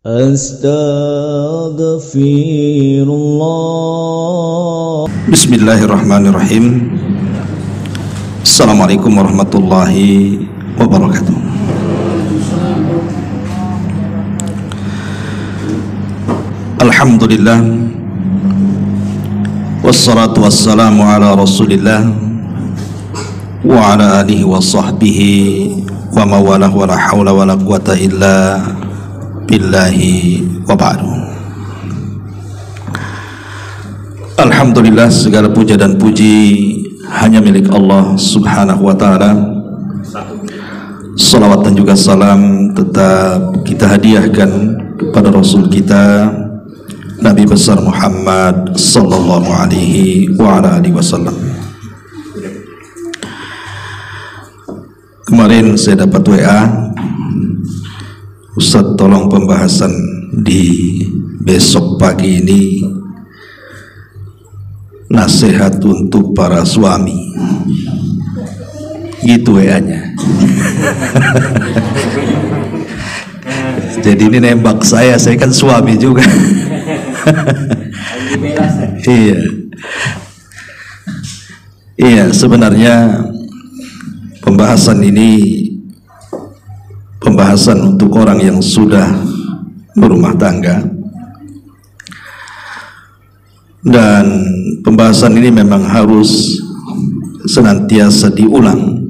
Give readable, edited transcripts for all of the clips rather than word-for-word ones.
Astaghfirullah. Bismillahirrahmanirrahim. Assalamualaikum warahmatullahi wabarakatuh. Alhamdulillah, wassalatu wassalamu ala rasulillah wa ala alihi wa sahbihi wa mawalah wa la hawla wa la quwata illa billahi wa ba'du. Alhamdulillah, segala puja dan puji hanya milik Allah subhanahu wa ta'ala. Salawat dan juga salam tetap kita hadiahkan kepada Rasul kita Nabi besar Muhammad sallallahu alaihi wa ala alihi wasallam. Kemarin saya dapat WA, Ustaz tolong pembahasan di besok pagi ini nasihat untuk para suami, gitu WA-nya. Jadi ini nembak saya kan suami juga. Iya, sebenarnya pembahasan ini pembahasan untuk orang yang sudah berumah tangga, dan pembahasan ini memang harus senantiasa diulang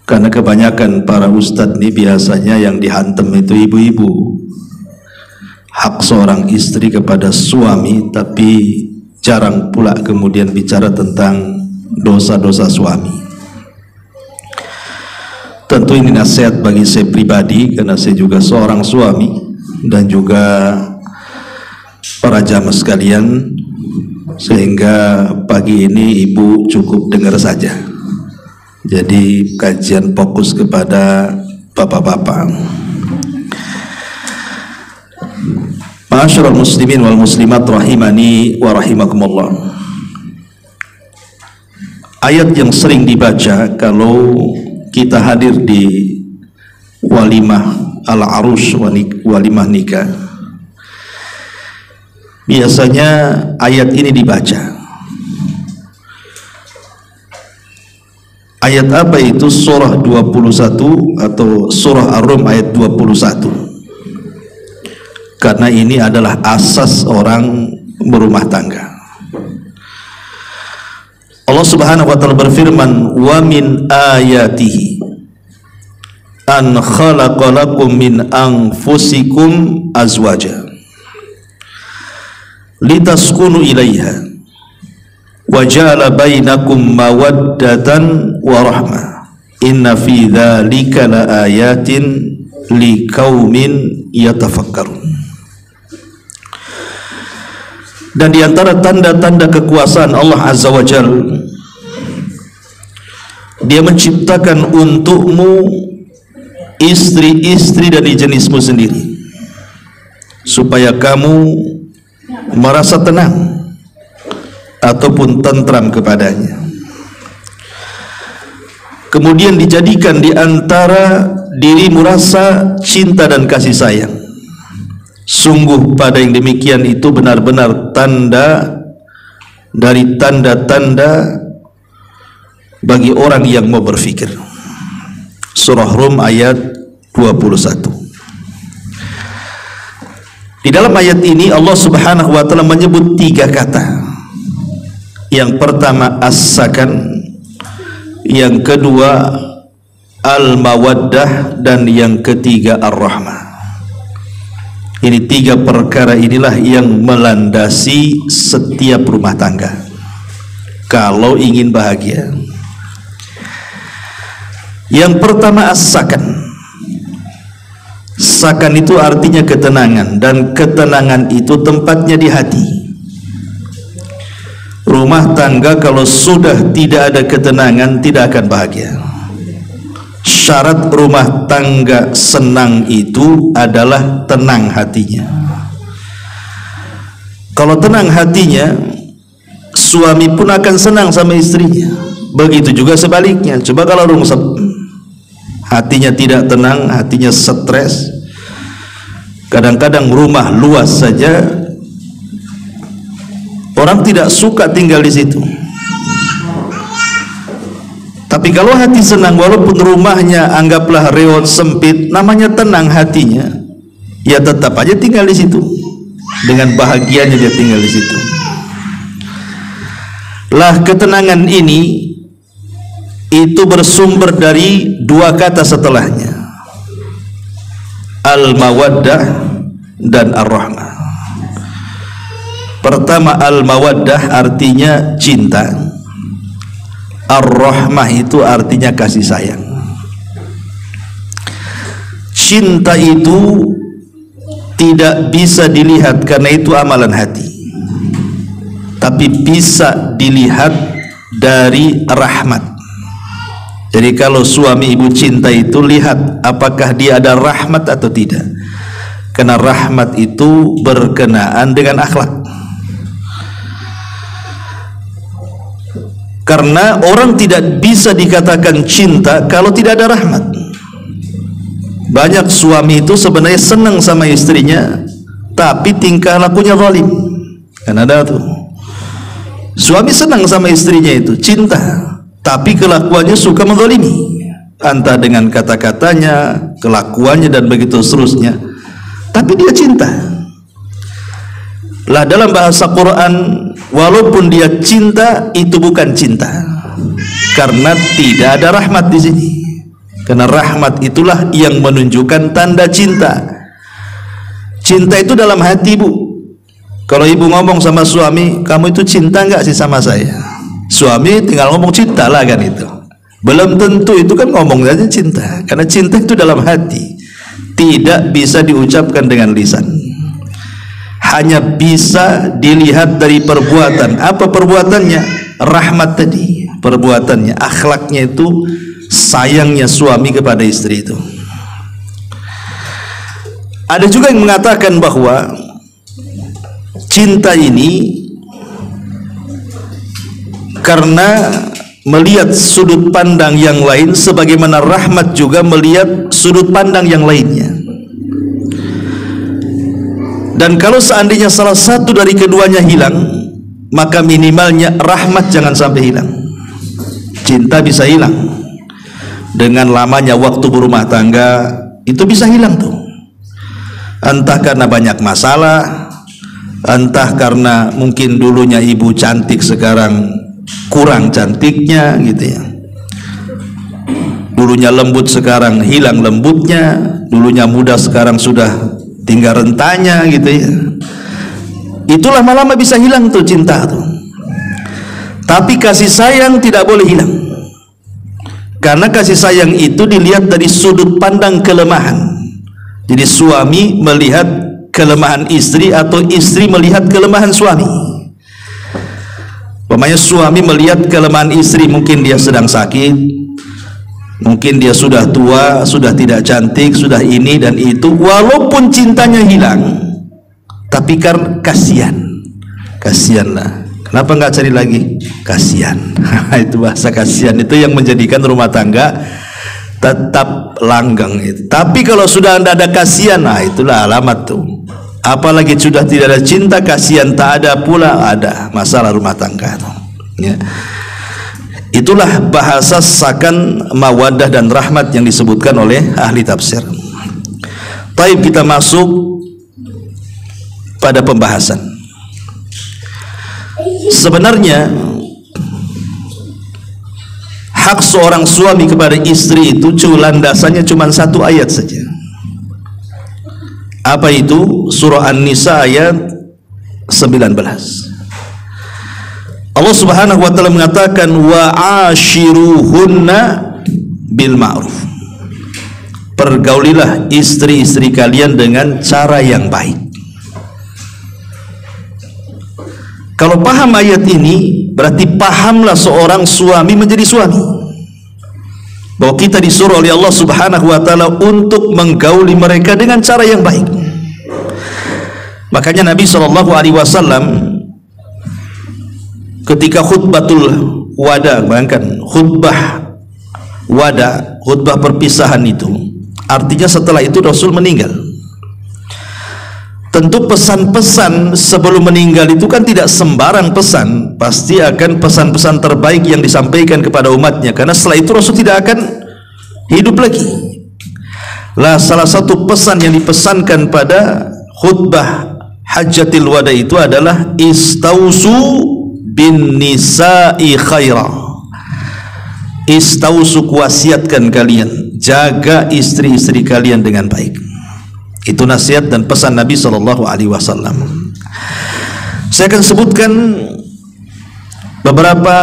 karena kebanyakan para ustadz ini biasanya yang dihantam itu ibu-ibu, hak seorang istri kepada suami, tapi jarang pula kemudian bicara tentang dosa-dosa suami. Tentu ini nasihat bagi saya pribadi karena saya juga seorang suami, dan juga para jamaah sekalian, sehingga pagi ini ibu cukup dengar saja. Jadi kajian fokus kepada bapak-bapak. Ma'asyiral muslimin wal muslimat rahimani wa rahimakumullah. Ayat yang sering dibaca kalau kita hadir di walimah al-arus, walimah nikah, biasanya ayat ini dibaca. Ayat apa itu? Surah 21 atau surah Ar-Rum ayat 21. Karena ini adalah asas orang berumah tangga. Allah subhanahu wa ta'ala berfirman, wa min ayatihi an khalaqalakum min anfusikum azwaja litaskunu ilaiha wa ja'ala bainakum mawaddatan wa rahmah inna fi dzalika laayatin liqaumin yatafakkarun. Dan di antara tanda-tanda kekuasaan Allah Azza wa Jalla, Dia menciptakan untukmu istri-istri dari jenismu sendiri supaya kamu merasa tenang ataupun tentram kepadanya. Kemudian dijadikan di antara dirimu rasa cinta dan kasih sayang. Sungguh pada yang demikian itu benar-benar tanda dari tanda-tanda bagi orang yang mau berfikir. Surah Rum ayat 21. Di dalam ayat ini Allah subhanahu wa ta'ala menyebut 3 kata. Yang pertama as-sakan, yang kedua al-mawaddah, dan yang ketiga ar-rahmah. Ini 3 perkara inilah yang melandasi setiap rumah tangga kalau ingin bahagia. Yang pertama as-sakan. Sakan itu artinya ketenangan, dan ketenangan itu tempatnya di hati. Rumah tangga kalau sudah tidak ada ketenangan tidak akan bahagia. Syarat rumah tangga senang itu adalah tenang hatinya. Kalau tenang hatinya, suami pun akan senang sama istrinya. Begitu juga sebaliknya. Coba kalau hatinya tidak tenang, hatinya stres, Kadang-kadang rumah luas saja orang tidak suka tinggal di situ. Tapi kalau hati senang, walaupun rumahnya anggaplah reot sempit, namanya tenang hatinya, ya tetap aja tinggal di situ. Dengan bahagianya dia tinggal di situ. Lah ketenangan ini itu bersumber dari dua kata setelahnya, al-mawaddah dan ar-rahmah. Pertama, al-mawaddah artinya cinta, ar-rahmah itu artinya kasih sayang. Cinta itu tidak bisa dilihat karena itu amalan hati, tapi bisa dilihat dari rahmat. Jadi kalau suami ibu cinta itu, lihat apakah dia ada rahmat atau tidak, karena rahmat itu berkenaan dengan akhlak. Karena orang tidak bisa dikatakan cinta kalau tidak ada rahmat. Banyak suami itu sebenarnya senang sama istrinya, tapi tingkah lakunya zalim. Kan ada tuh suami senang sama istrinya itu, cinta, tapi kelakuannya suka menzalimi, entah dengan kata-katanya, kelakuannya dan begitu seterusnya. Tapi dia cinta. Lah dalam bahasa Quran, walaupun dia cinta, itu bukan cinta, karena tidak ada rahmat di sini. Karena rahmat itulah yang menunjukkan tanda cinta. Cinta itu dalam hati, Bu. Kalau ibu ngomong sama suami, kamu itu cinta nggak sih sama saya? Suami tinggal ngomong cinta lah kan itu. Belum tentu itu kan ngomong saja cinta, karena cinta itu dalam hati, tidak bisa diucapkan dengan lisan. Hanya bisa dilihat dari perbuatan. Apa perbuatannya? Rahmat tadi, perbuatannya, akhlaknya itu, sayangnya suami kepada istri itu. Ada juga yang mengatakan bahwa cinta ini karena melihat sudut pandang yang lain, sebagaimana rahmat juga melihat sudut pandang yang lainnya. Dan kalau seandainya salah satu dari keduanya hilang, maka minimalnya rahmat jangan sampai hilang. Cinta bisa hilang dengan lamanya waktu berumah tangga, itu bisa hilang tuh. Entah karena banyak masalah, entah karena mungkin dulunya ibu cantik sekarang kurang cantiknya gitu ya. Dulunya lembut sekarang hilang lembutnya, dulunya muda sekarang sudah tinggal rentanya gitu ya. Itu lama-lama bisa hilang tuh cinta tuh. Tapi kasih sayang tidak boleh hilang, karena kasih sayang itu dilihat dari sudut pandang kelemahan. Jadi suami melihat kelemahan istri atau istri melihat kelemahan suami. Umpamanya suami melihat kelemahan istri, mungkin dia sedang sakit, mungkin dia sudah tua, sudah tidak cantik, sudah ini dan itu. Walaupun cintanya hilang, tapi karena kasihanlah. Kenapa nggak cari lagi? Kasihan. Itu bahasa kasihan itu yang menjadikan rumah tangga tetap langgeng itu. Tapi kalau sudah ada kasihan, nah itulah alamat tuh. Apalagi sudah tidak ada cinta, kasihan tak ada pula, ada masalah rumah tangga tuh. Ya. Itulah bahasa sakan mawaddah dan rahmat yang disebutkan oleh ahli tafsir. Baik, kita masuk pada pembahasan. Sebenarnya hak seorang suami kepada istri itu landasannya cuma satu ayat saja. Apa itu? Surah An-Nisa ayat 19. Allah Subhanahu wa taala mengatakan wa ashiruhunna bil ma'ruf. Pergaulilah istri-istri kalian dengan cara yang baik. Kalau paham ayat ini, berarti pahamlah seorang suami menjadi suami, bahwa kita disuruh oleh Allah Subhanahu wa taala untuk menggauli mereka dengan cara yang baik. Makanya Nabi SAW ketika khutbatul wada, bayangkan khutbah wada, khutbah perpisahan itu, artinya setelah itu Rasul meninggal. Tentu pesan-pesan sebelum meninggal itu kan tidak sembarang pesan, pasti akan pesan-pesan terbaik yang disampaikan kepada umatnya, karena setelah itu Rasul tidak akan hidup lagi. Lah salah satu pesan yang dipesankan pada khutbah Hajjatil Wada itu adalah istausu bin nisa'i khaira. Istausu, wasiatkan kalian, jaga istri-istri kalian dengan baik. Itu nasihat dan pesan Nabi SAW. Saya akan sebutkan beberapa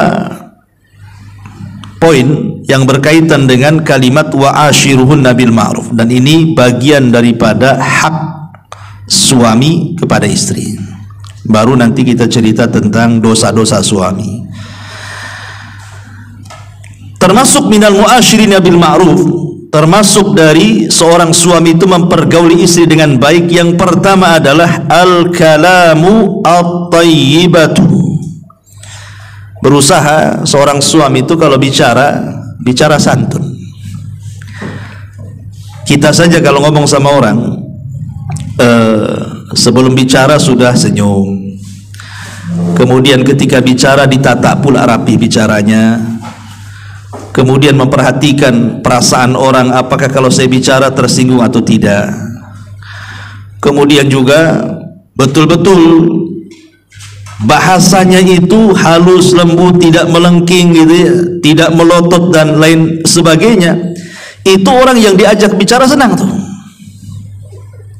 poin yang berkaitan dengan kalimat wa ashiruhunna bil ma'ruf, dan ini bagian daripada hak suami kepada istri. Baru nanti kita cerita tentang dosa-dosa suami. Termasuk minal mu'ashirina bil ma'ruf, termasuk dari seorang suami itu mempergauli istri dengan baik, yang pertama adalah al-kalamu at-tayyibatu. Berusaha seorang suami itu kalau bicara santun. Kita saja kalau ngomong sama orang, sebelum bicara sudah senyum, kemudian ketika bicara ditata pula rapi bicaranya, kemudian memperhatikan perasaan orang, apakah kalau saya bicara tersinggung atau tidak. Kemudian juga betul-betul bahasanya itu halus, lembut, tidak melengking gitu ya, tidak melotot dan lain sebagainya. Itu orang yang diajak bicara senang tuh.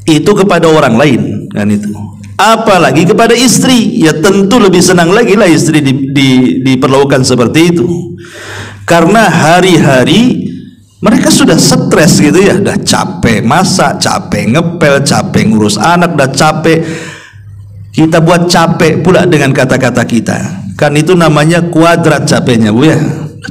Itu kepada orang lain kan itu. Apalagi kepada istri, ya tentu lebih senang lagi lah istri diperlakukan seperti itu. Karena hari-hari mereka sudah stres gitu ya, udah capek masak, capek ngepel, capek ngurus anak, udah capek. Kita buat capek pula dengan kata-kata kita. Kan itu namanya kuadrat capeknya Bu ya.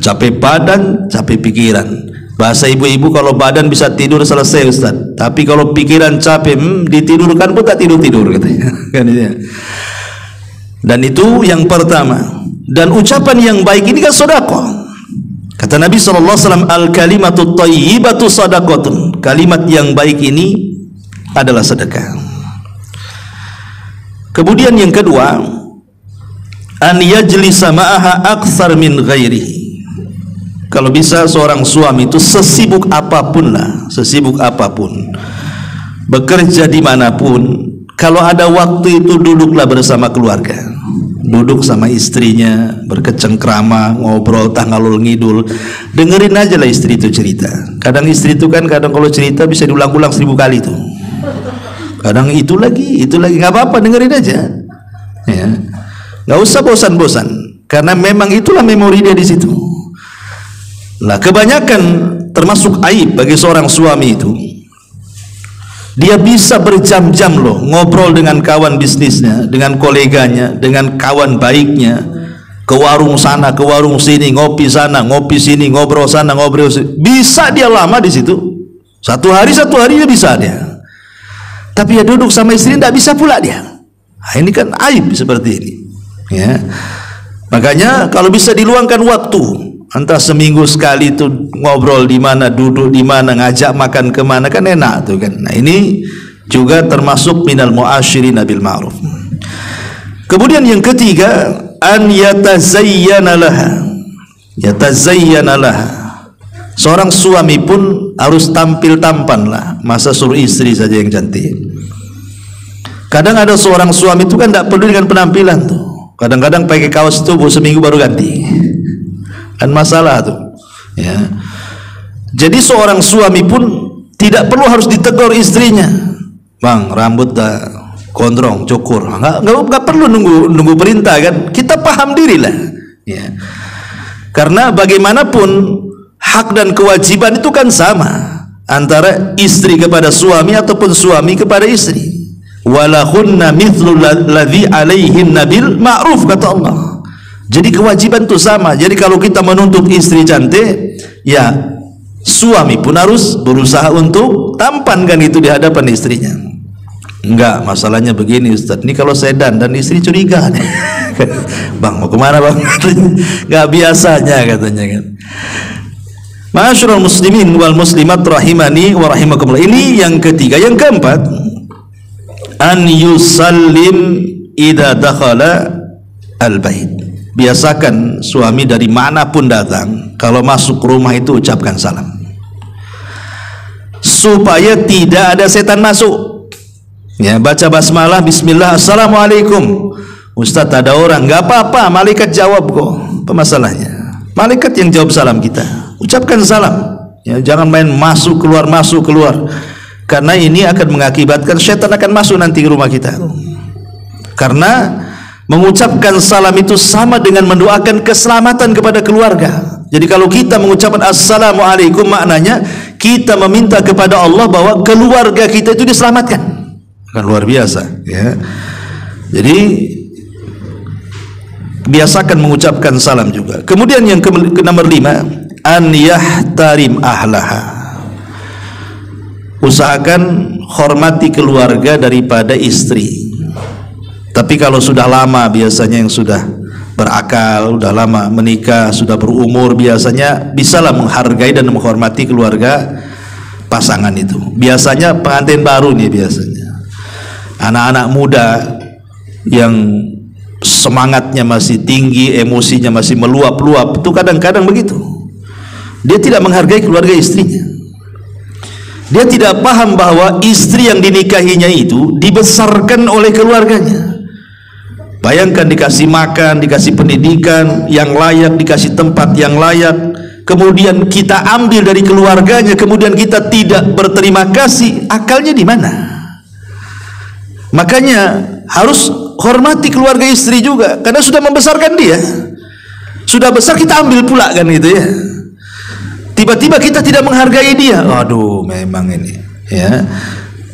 Capek badan, capek pikiran. Bahasa ibu-ibu, kalau badan bisa tidur selesai Ustaz, tapi kalau pikiran capek, ditidurkan pun tak tidur-tidur katanya. Kan itu ya. Dan itu yang pertama. Dan ucapan yang baik ini kan sedekah. Kata Nabi SAW, al-kalimatut thayyibatu sadaqatun. Kalimat yang baik ini adalah sedekah. Kemudian yang kedua, an yajlisa ma'aha aktsar min ghairihi. Kalau bisa seorang suami itu sesibuk apapun lah, sesibuk apapun, bekerja dimanapun, kalau ada waktu itu duduklah bersama keluarga, duduk sama istrinya, berkecengkrama, ngobrol tangalul ngidul, dengerin aja lah istri itu cerita. Kadang istri itu kan kadang kalau cerita bisa diulang-ulang 1000 kali tuh. Kadang itu lagi, nggak apa-apa, dengerin aja, ya, nggak usah bosan-bosan, karena memang itulah memori dia di situ. Nah, kebanyakan termasuk aib bagi seorang suami itu, dia bisa berjam-jam loh ngobrol dengan kawan bisnisnya, dengan koleganya, dengan kawan baiknya, ke warung sana, ke warung sini, ngopi sana, ngopi sini, ngobrol sana, ngobrol sini. Bisa dia lama di situ. Satu hari dia bisa dia. Tapi ya duduk sama istri tidak bisa pula dia. Nah, ini kan aib seperti ini. Ya. Makanya kalau bisa diluangkan waktu, entah seminggu sekali itu ngobrol di mana, duduk di mana, ngajak makan kemana, kan enak tuh kan. Nah, ini juga termasuk minal mu'ashirin bil ma'ruf. Kemudian yang ketiga, an yatazayyana laha. Yatazayyana laha. Seorang suami pun harus tampil tampan lah. Masa suruh istri saja yang cantik. Kadang ada seorang suami itu kan tidak perlu dengan penampilan tuh. Kadang-kadang pakai kaos itu seminggu baru ganti. Kan masalah tuh. Ya. Jadi seorang suami pun tidak perlu harus ditegur istrinya. Bang, rambut dah gondrong, cukur. Nggak perlu nunggu perintah kan. Kita paham diri lah. Ya. Karena bagaimanapun hak dan kewajiban itu kan sama antara istri kepada suami ataupun suami kepada istri. Walahunna mithlu ladzi alaihinna bil ma'ruf, kata Allah. Jadi kewajiban itu sama. Jadi kalau kita menuntut istri cantik, ya suami pun harus berusaha untuk tampan kan itu di hadapan istrinya. Enggak, masalahnya begini Ustaz, ini kalau saya dan istri curiga nih. Bang, mau kemana bang? Enggak biasanya katanya kan. Ma'asyiral muslimin wal muslimat rahimani wa rahimakumullah. Ini yang ketiga. Yang keempat, an yusallim idza dakhala al-bait. Biasakan suami dari manapun datang, kalau masuk rumah itu ucapkan salam, supaya tidak ada setan masuk. Ya, baca basmalah, bismillah, assalamualaikum. Ustaz, ada orang, nggak apa-apa, malaikat jawab kok. Apa masalahnya? Malaikat yang jawab salam kita. Ucapkan salam. Ya, jangan main masuk keluar, karena ini akan mengakibatkan setan akan masuk nanti ke rumah kita. Karena mengucapkan salam itu sama dengan mendoakan keselamatan kepada keluarga. Jadi kalau kita mengucapkan assalamualaikum, maknanya kita meminta kepada Allah bahwa keluarga kita itu diselamatkan. Kan luar biasa, ya. Jadi biasakan mengucapkan salam juga. Kemudian yang ke nomor 5, an yahtarim ahlaha. Usahakan hormati keluarga daripada istri. Tapi kalau sudah lama, biasanya yang sudah berakal, sudah lama menikah, sudah berumur, biasanya bisalah menghargai dan menghormati keluarga pasangan itu. Biasanya pengantin baru nih, biasanya anak-anak muda yang semangatnya masih tinggi, emosinya masih meluap-luap, itu kadang-kadang begitu. Dia tidak menghargai keluarga istrinya. Dia tidak paham bahwa istri yang dinikahinya itu dibesarkan oleh keluarganya. Bayangkan dikasih makan, dikasih pendidikan yang layak, dikasih tempat yang layak, kemudian kita ambil dari keluarganya, kemudian kita tidak berterima kasih, akalnya di mana? Makanya harus hormati keluarga istri juga, karena sudah membesarkan dia. Sudah besar kita ambil pula kan gitu ya. Tiba-tiba kita tidak menghargai dia. Aduh, memang ini ya.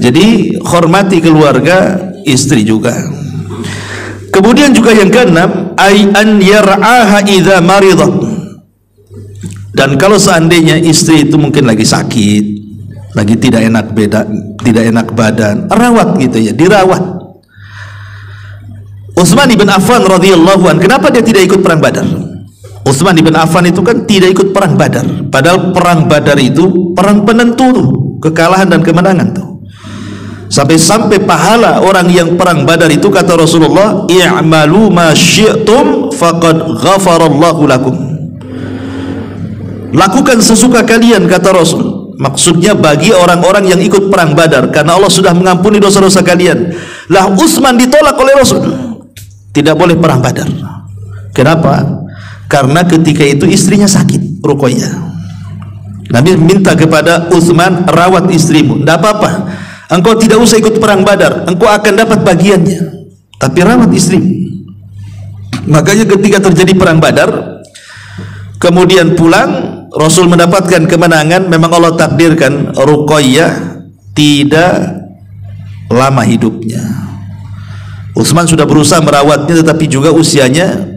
Jadi hormati keluarga istri juga. Kemudian juga yang keenam, ay an yar'aha idza maridat. Dan kalau seandainya istri itu mungkin lagi sakit, lagi tidak enak badan, rawat gitu ya, dirawat. Utsman bin Affan radhiyallahu anhu, kenapa dia tidak ikut perang Badar? Utsman bin Affan itu kan tidak ikut perang Badar, padahal perang Badar itu perang penentu tuh, kekalahan dan kemenangan tuh. Sampai-sampai pahala orang yang perang Badar itu, kata Rasulullah, i'malu ma syi'tum faqad ghafarallahu lakum. Lakukan sesuka kalian, kata Rasul. Maksudnya bagi orang-orang yang ikut perang Badar, karena Allah sudah mengampuni dosa-dosa kalian. Lah Utsman ditolak oleh Rasul, tidak boleh perang Badar. Kenapa? Karena ketika itu istrinya sakit, Ruqayyah. Nabi minta kepada Utsman, rawat istrimu, tidak apa-apa, engkau tidak usah ikut perang Badar, engkau akan dapat bagiannya, tapi rawat istrimu. Makanya ketika terjadi perang Badar, kemudian pulang, Rasul mendapatkan kemenangan. Memang Allah takdirkan Ruqayyah tidak lama hidupnya. Utsman sudah berusaha merawatnya, tetapi juga usianya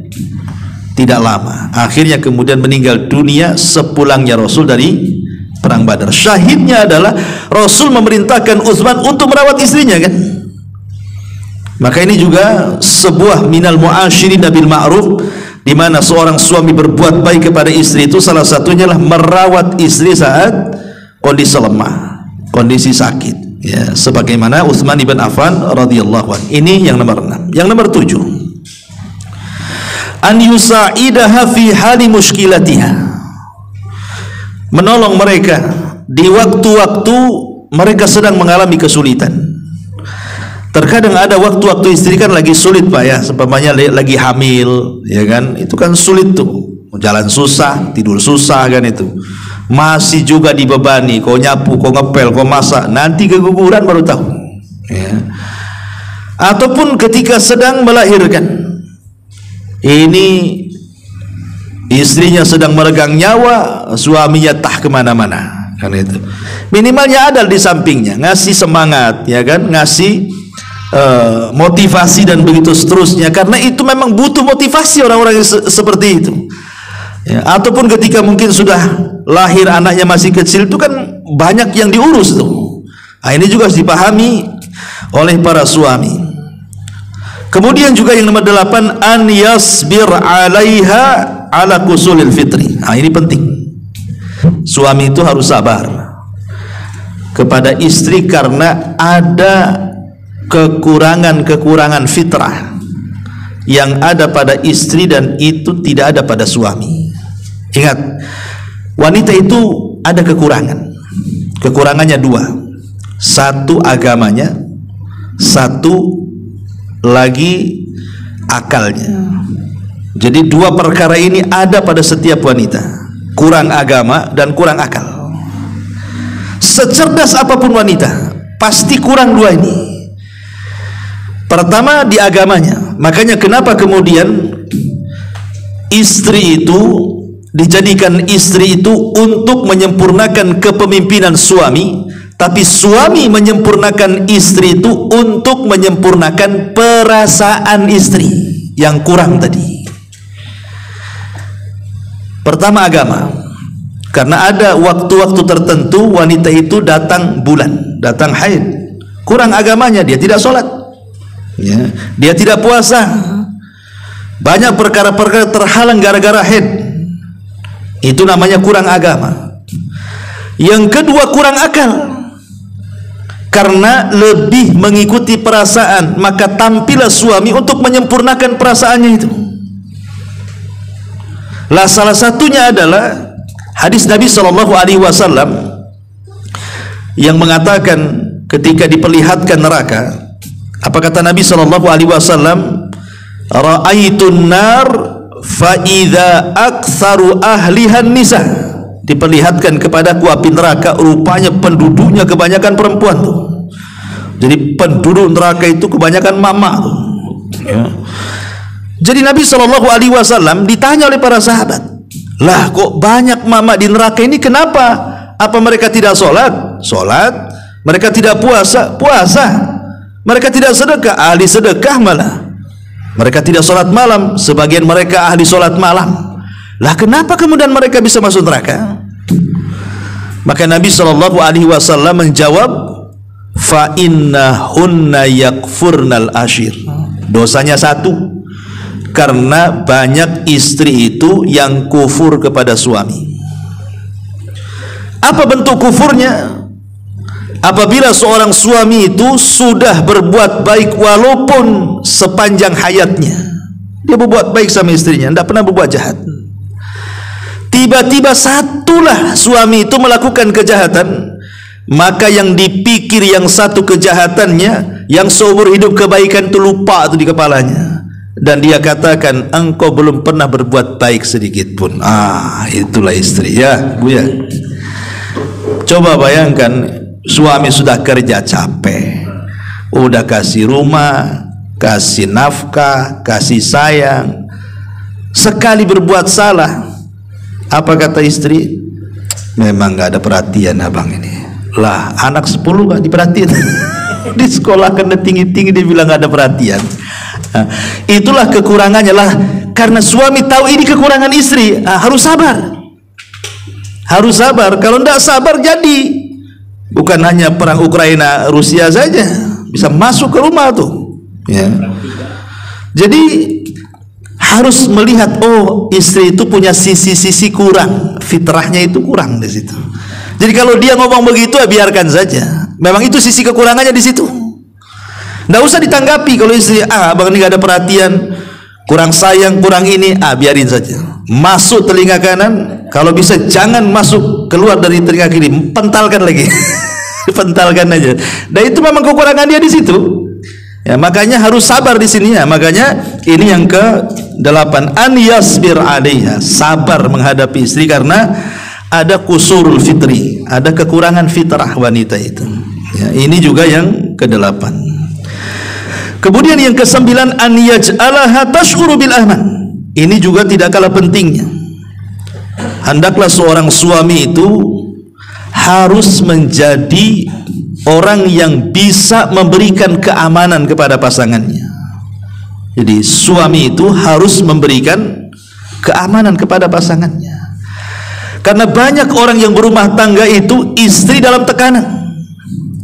tidak lama. Akhirnya kemudian meninggal dunia sepulangnya Rasul dari perang Badar. Syahidnya adalah Rasul memerintahkan Utsman untuk merawat istrinya kan. Maka ini juga sebuah minal mu'asyirin bil ma'ruf, di mana seorang suami berbuat baik kepada istri itu salah satunya adalah merawat istri saat kondisi lemah, kondisi sakit. Ya, sebagaimana Utsman bin Affan radhiyallahu anhu. Ini yang nomor 6. Yang nomor 7, an yusa'idaha fi hali muskilatiha. Menolong mereka di waktu-waktu mereka sedang mengalami kesulitan. Terkadang ada waktu-waktu istri kan lagi sulit Pak ya, seumpamanya lagi hamil ya kan, itu kan sulit tuh, jalan susah, tidur susah kan, itu masih juga dibebani, kau nyapu, kau ngepel, kau masak, nanti keguguran baru tahu ya. Ataupun ketika sedang melahirkan, ini istrinya sedang meregang nyawa, suaminya tah kemana-mana kan, itu minimalnya ada di sampingnya, ngasih semangat ya kan, ngasih motivasi dan begitu seterusnya, karena itu memang butuh motivasi orang-orang yang seperti itu ya. Ataupun ketika mungkin sudah lahir anaknya masih kecil, itu kan banyak yang diurus tuh. Nah, ini juga harus dipahami oleh para suami. Kemudian juga yang nomor 8, an yasbir 'alaiha 'ala kusulil fitri. Nah, ini penting. Suami itu harus sabar kepada istri karena ada kekurangan-kekurangan fitrah yang ada pada istri dan itu tidak ada pada suami. Ingat, wanita itu ada kekurangan. Kekurangannya dua. Satu agamanya, satu lagi akalnya. Jadi dua perkara ini ada pada setiap wanita. Kurang agama dan kurang akal. Secerdas apapun wanita, pasti kurang dua ini. Pertama di agamanya. Makanya kenapa kemudian istri itu dijadikan istri itu untuk menyempurnakan kepemimpinan suami, tapi suami menyempurnakan istri itu untuk menyempurnakan perasaan istri yang kurang tadi. Pertama agama, karena ada waktu-waktu tertentu wanita itu datang bulan, datang haid, kurang agamanya, dia tidak sholat, ya, dia tidak puasa, banyak perkara-perkara terhalang gara-gara haid. Itu namanya kurang agama. Yang kedua kurang akal, karena lebih mengikuti perasaan, maka tampillah suami untuk menyempurnakan perasaannya itu. Lah salah satunya adalah hadis Nabi SAW yang mengatakan ketika diperlihatkan neraka, apa kata Nabi SAW? Ra'aitun nar fa idza aktsaru ahlihan nisa. Diperlihatkan kepadaku api neraka, rupanya penduduknya kebanyakan perempuan tuh. Jadi penduduk neraka itu kebanyakan mama tuh, ya. Jadi Nabi SAW ditanya oleh para sahabat, lah kok banyak mama di neraka ini, kenapa? Apa mereka tidak sholat? Sholat. Mereka tidak puasa? Puasa. Mereka tidak sedekah? Ahli sedekah malah. Mereka tidak sholat malam? Sebagian mereka ahli sholat malam. Lah kenapa kemudian mereka bisa masuk neraka? Maka Nabi SAW menjawab, fa innahunna yakfurnal ashir. Dosanya satu, karena banyak istri itu yang kufur kepada suami. Apa bentuk kufurnya? Apabila seorang suami itu sudah berbuat baik walaupun sepanjang hayatnya, dia berbuat baik sama istrinya, tidak pernah berbuat jahat. Tiba-tiba satulah suami itu melakukan kejahatan, maka yang dipikir yang satu kejahatannya, yang seumur hidup kebaikan itu lupa itu di kepalanya. Dan dia katakan, engkau belum pernah berbuat baik sedikit pun. Itulah istri, ya Bu ya. Coba bayangkan, suami sudah kerja capek, udah kasih rumah, kasih nafkah, kasih sayang, sekali berbuat salah, apa kata istri? Memang gak ada perhatian abang ini. Lah anak 10 gak diperhatiin. Di sekolah kena tinggi-tinggi, dia bilang gak ada perhatian. Nah, itulah kekurangannya lah, karena suami tahu ini kekurangan istri. Harus sabar, harus sabar. Kalau tidak sabar, jadi bukan hanya perang Ukraina Rusia saja, bisa masuk ke rumah tuh, ya. Jadi harus melihat, oh istri itu punya sisi-sisi kurang, fitrahnya itu kurang di situ. Jadi kalau dia ngomong begitu, ya biarkan saja. Memang itu sisi kekurangannya di situ. Nggak usah ditanggapi. Kalau istri, abang ini gak ada perhatian, kurang sayang, kurang ini, biarin saja. Masuk telinga kanan, kalau bisa jangan masuk keluar dari telinga kiri, pentalkan lagi. Pentalkan aja. Dan itu memang kekurangan dia di situ. Ya, makanya harus sabar di sini ya. Makanya ini yang ke-8, an yasbir alaiha, sabar menghadapi istri karena ada kusurul fitri, ada kekurangan fitrah wanita itu. Ya, ini juga yang ke-8. Kemudian yang ke-9, an yaj'alaha tash'uru bil aman. Ini juga tidak kalah pentingnya. Hendaklah seorang suami itu harus menjadi orang yang bisa memberikan keamanan kepada pasangannya. Jadi suami itu harus memberikan keamanan kepada pasangannya. Karena banyak orang yang berumah tangga itu istri dalam tekanan,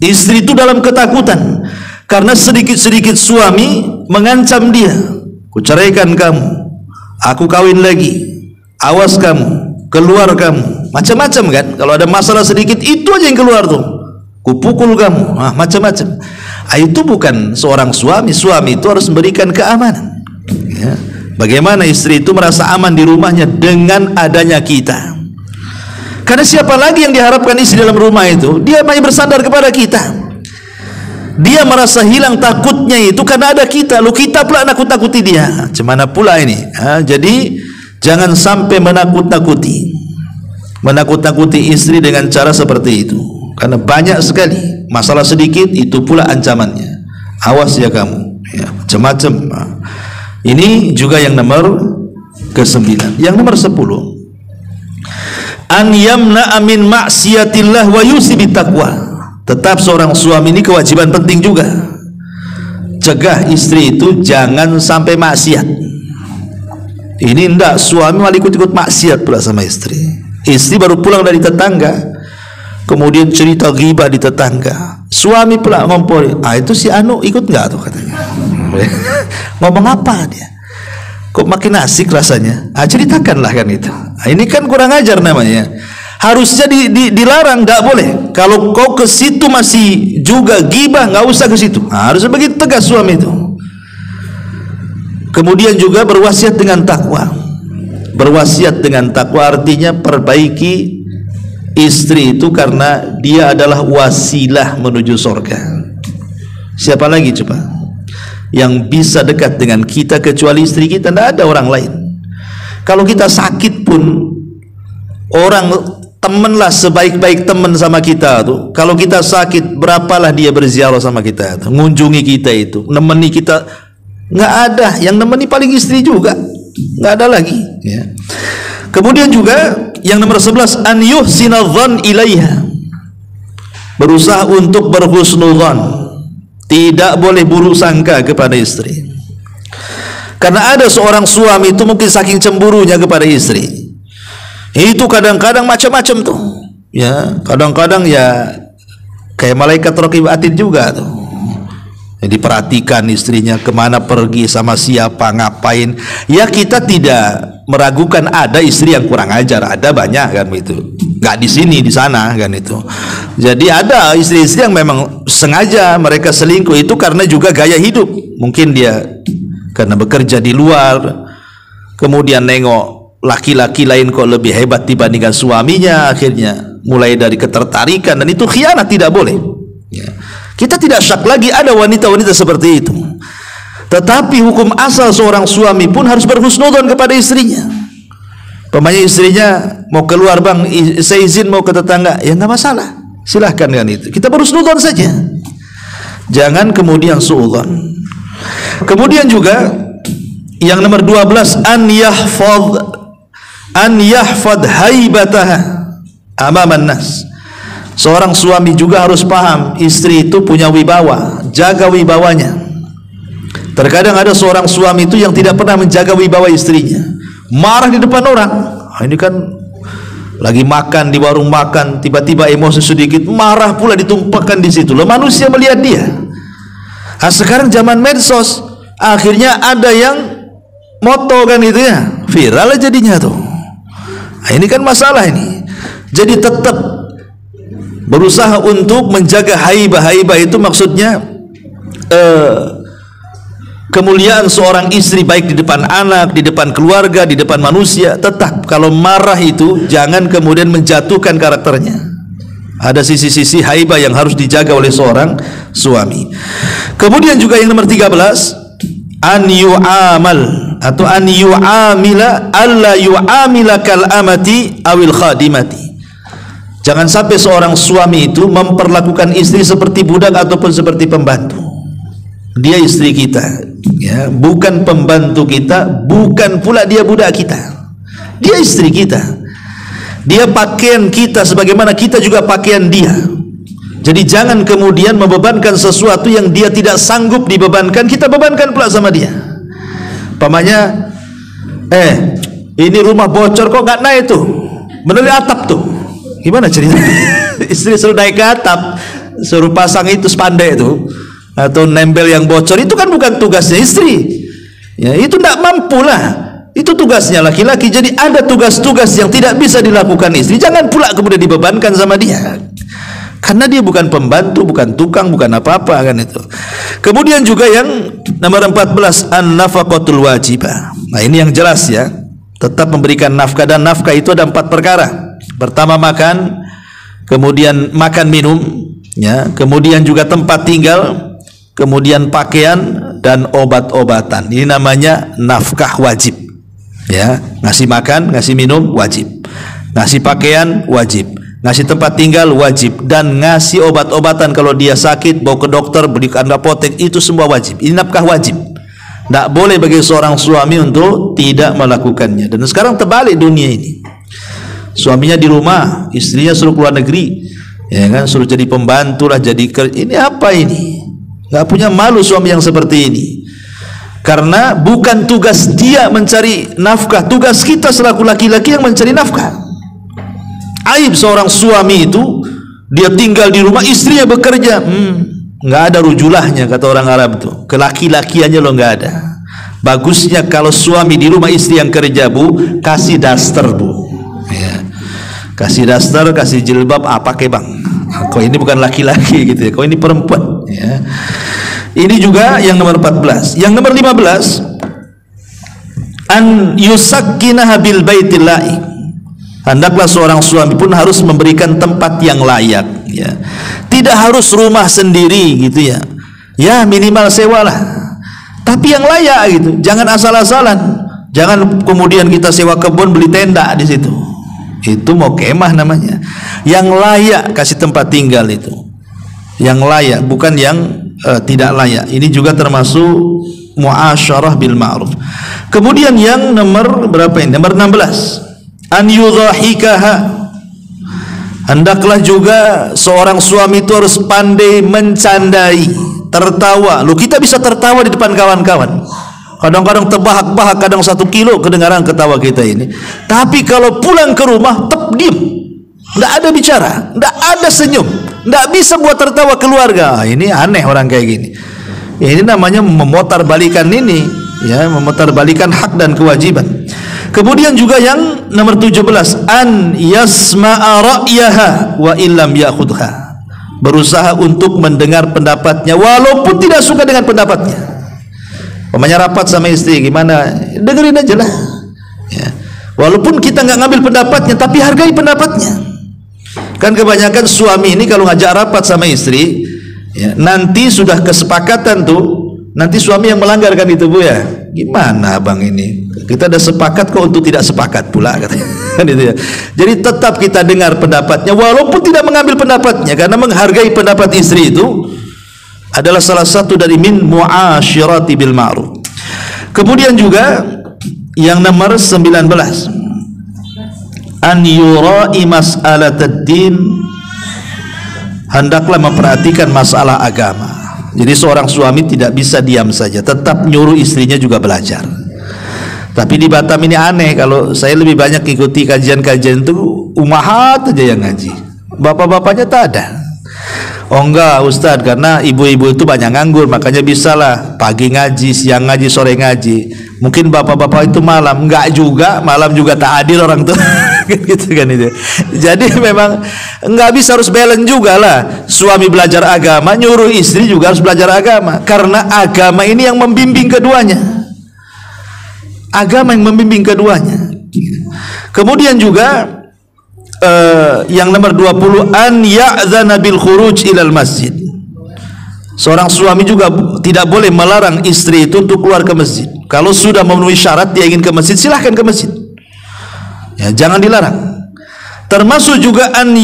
istri itu dalam ketakutan, karena sedikit-sedikit suami mengancam dia, ku ceraikan kamu, aku kawin lagi, awas kamu, keluar kamu, macam-macam kan. Kalau ada masalah sedikit itu aja yang keluar tuh, kupukul kamu, macam-macam. Itu bukan seorang suami. Suami itu harus memberikan keamanan. Ya. Bagaimana istri itu merasa aman di rumahnya dengan adanya kita? Karena siapa lagi yang diharapkan istri dalam rumah itu? Dia hanya bersandar kepada kita. Dia merasa hilang takutnya itu karena ada kita. Lalu kita pula nakut-nakuti dia. Cemana pula ini? Jadi jangan sampai menakut-nakuti istri dengan cara seperti itu. Karena banyak sekali masalah sedikit itu pula ancamannya. Awas ya kamu. Ya, macam-macam. Ini juga yang nomor ke-9. Yang nomor 10, an yamna'a min ma'siyatillah wa yusibi taqwa. Tetap seorang suami ini kewajiban penting juga, cegah istri itu jangan sampai maksiat. Ini enggak, suami malah ikut-ikut maksiat pula sama istri. Istri baru pulang dari tetangga, kemudian cerita ghibah di tetangga. Suami pula ngompol, itu si Anu ikut enggak tuh katanya. Ngomong apa dia? Kok makin asik rasanya? Ceritakanlah kan itu. Ini kan kurang ajar namanya. Harusnya dilarang, tidak boleh. Kalau kau ke situ masih juga gibah, nggak usah ke situ. Harusnya begitu tegas suami itu. Kemudian juga berwasiat dengan takwa. Berwasiat dengan takwa artinya perbaiki istri itu karena dia adalah wasilah menuju surga. Siapa lagi coba yang bisa dekat dengan kita kecuali istri kita? Tidak ada orang lain. Kalau kita sakit pun, orang temanlah sebaik-baik teman sama kita tuh. Kalau kita sakit, berapalah dia berziarah sama kita tuh, ngunjungi kita itu, nemeni kita. Nggak ada yang nemeni, paling istri juga, nggak ada lagi ya. Kemudian juga yang nomor 11, an yuhsina dzan ilaiha. Berusaha untuk berhusnudzan, tidak boleh buruk sangka kepada istri. Karena ada seorang suami itu mungkin saking cemburunya kepada istri, itu kadang-kadang macam-macam tuh ya, kadang-kadang ya kayak malaikat raqib atid juga tuh. Jadi perhatikan istrinya kemana pergi, sama siapa, ngapain. Ya kita tidak meragukan ada istri yang kurang ajar, ada banyak kan itu, nggak di sini di sana kan itu. Jadi ada istri-istri yang memang sengaja mereka selingkuh itu karena juga gaya hidup. Mungkin dia karena bekerja di luar, kemudian nengok laki-laki lain kok lebih hebat dibandingkan suaminya, akhirnya mulai dari ketertarikan, dan itu khianat, tidak boleh ya. Kita tidak syak lagi ada wanita-wanita seperti itu, tetapi hukum asal seorang suami pun harus berhusnudzon kepada istrinya. Pemanya istrinya mau keluar, bang saya izin mau ke tetangga, ya nggak masalah, silahkan kan itu, kita berhusnudzon saja, jangan kemudian suudzon. Kemudian juga yang nomor 12, an yahfad haibataha amaman nas. Seorang suami juga harus paham istri itu punya wibawa, jaga wibawanya. Terkadang ada seorang suami itu yang tidak pernah menjaga wibawa istrinya, marah di depan orang. Ini kan lagi makan di warung makan, tiba-tiba emosi sedikit, marah pula ditumpahkan di situ. Loh, manusia melihat dia. Sekarang zaman medsos, akhirnya ada yang moto kan itu ya, viral jadinya tuh. Ini kan masalah ini. Jadi tetap berusaha untuk menjaga haibah. Haibah itu maksudnya kemuliaan seorang istri, baik di depan anak, di depan keluarga, di depan manusia. Tetap kalau marah itu jangan kemudian menjatuhkan karakternya. Ada sisi-sisi haibah yang harus dijaga oleh seorang suami. Kemudian juga yang nomor 13, an yu'amal atau an yu'amila alla yu'amila kal amati awil khadimati. Jangan sampai seorang suami itu memperlakukan istri seperti budak ataupun seperti pembantu. Dia istri kita ya, bukan pembantu kita, bukan pula dia budak kita. Dia istri kita. Dia pakaian kita sebagaimana kita juga pakaian dia. Jadi jangan kemudian membebankan sesuatu yang dia tidak sanggup dibebankan, kita bebankan pula sama dia. Pamannya, ini rumah bocor kok nggak naik tuh, menurut atap tuh. Gimana cerita? Istri suruh naik ke atap, suruh pasang itu spanduk itu, atau nempel yang bocor, itu kan bukan tugasnya istri. Ya, itu tidak mampu lah. Itu tugasnya laki-laki. Jadi ada tugas-tugas yang tidak bisa dilakukan istri, jangan pula kemudian dibebankan sama dia. karena dia bukan pembantu, bukan tukang, bukan apa-apa kan itu. Kemudian juga yang nomor 14, an-nafaqatul wajibah. Nah, ini yang jelas ya, tetap memberikan nafkah, dan nafkah itu ada 4 perkara. Pertama makan, kemudian makan minum ya, kemudian juga tempat tinggal, kemudian pakaian dan obat-obatan. Ini namanya nafkah wajib ya. Ngasih makan, ngasih minum wajib, ngasih pakaian wajib, ngasih tempat tinggal wajib, dan ngasih obat-obatan kalau dia sakit, bawa ke dokter, belikan apotek, itu semua wajib. Ini nafkah wajib. Tidak boleh bagi seorang suami untuk tidak melakukannya. Dan sekarang terbalik dunia ini. Suaminya di rumah, istrinya suruh keluar negeri, ya kan, suruh jadi pembantu lah, jadi ini apa ini? Nggak punya malu suami yang seperti ini. Karena bukan tugas dia mencari nafkah, tugas kita selaku laki-laki yang mencari nafkah. Aib seorang suami itu, dia tinggal di rumah, istrinya bekerja, nggak ada rujulahnya kata orang Arab itu, kelaki-lakiannya lo nggak ada. Bagusnya kalau suami di rumah, istri yang kerja, bu, kasih daster bu ya. Kasih daster, kasih jilbab, pakai bang, kau ini bukan laki-laki gitu ya, kau ini perempuan ya. Ini juga yang nomor 14. Yang nomor 15, an yusakkinaha bil baitillahi. Hendaklah seorang suami pun harus memberikan tempat yang layak ya. Tidak harus rumah sendiri gitu ya. Ya minimal sewalah, tapi yang layak gitu. Jangan asal-asalan. Jangan kemudian kita sewa kebun, beli tenda di situ. Itu mau kemah namanya. Yang layak kasih tempat tinggal itu. Yang layak, bukan yang tidak layak. Ini juga termasuk muasyarah bil ma'ruf. Kemudian yang nomor berapa ini? Nomor 16. An yudhahikaha. Hendaklah juga seorang suami itu harus pandai mencandai, tertawa. Loh, kita bisa tertawa di depan kawan-kawan. Kadang-kadang terbahak-bahak, kadang 1 kilo kedengaran ketawa kita ini. Tapi kalau pulang ke rumah, diam. Tidak ada bicara, tidak ada senyum, tidak bisa buat tertawa keluarga. Ini aneh orang kayak gini. Ini namanya memutarbalikan ini, ya, memutarbalikan hak dan kewajiban. Kemudian juga yang nomor 17, an yasma'a ra'yaha wa illam ya'khudha. Berusaha untuk mendengar pendapatnya walaupun tidak suka dengan pendapatnya. Pemanya rapat sama istri, gimana? Dengerin aja lah. Ya. Walaupun kita nggak ngambil pendapatnya, tapi hargai pendapatnya. Kan kebanyakan suami ini kalau ngajak rapat sama istri ya, nanti sudah kesepakatan tuh, nanti suami yang melanggar kan itu bu ya. Gimana bang ini, kita ada sepakat kok untuk tidak sepakat pula katanya. Kan itu ya. Jadi tetap kita dengar pendapatnya walaupun tidak mengambil pendapatnya, karena menghargai pendapat istri itu adalah salah satu dari min mu'asyirati bil ma'ruf. Kemudian juga yang nomor 19, an yura'i mas'alatad din. Hendaklah memperhatikan masalah agama. Jadi seorang suami tidak bisa diam saja, tetap nyuruh istrinya juga belajar. Tapi di Batam ini aneh, kalau saya lebih banyak ikuti kajian-kajian itu umahat aja yang ngaji, bapak-bapaknya tak ada. Oh enggak Ustadz, karena ibu-ibu itu banyak nganggur, makanya bisalah pagi ngaji, siang ngaji, sore ngaji. Mungkin bapak-bapak itu malam, enggak juga, malam juga tak hadir orang tuh. Gitu kan itu. Jadi memang enggak bisa, harus balance juga lah. Suami belajar agama, nyuruh istri juga harus belajar agama, karena agama ini yang membimbing keduanya. Agama yang membimbing keduanya. Kemudian juga yang nomor 20, an ya'zana bil khuruj ilal masjid. Seorang suami juga tidak boleh melarang istri itu untuk keluar ke masjid. Kalau sudah memenuhi syarat dia ingin ke masjid, silahkan ke masjid ya, jangan dilarang. Termasuk juga an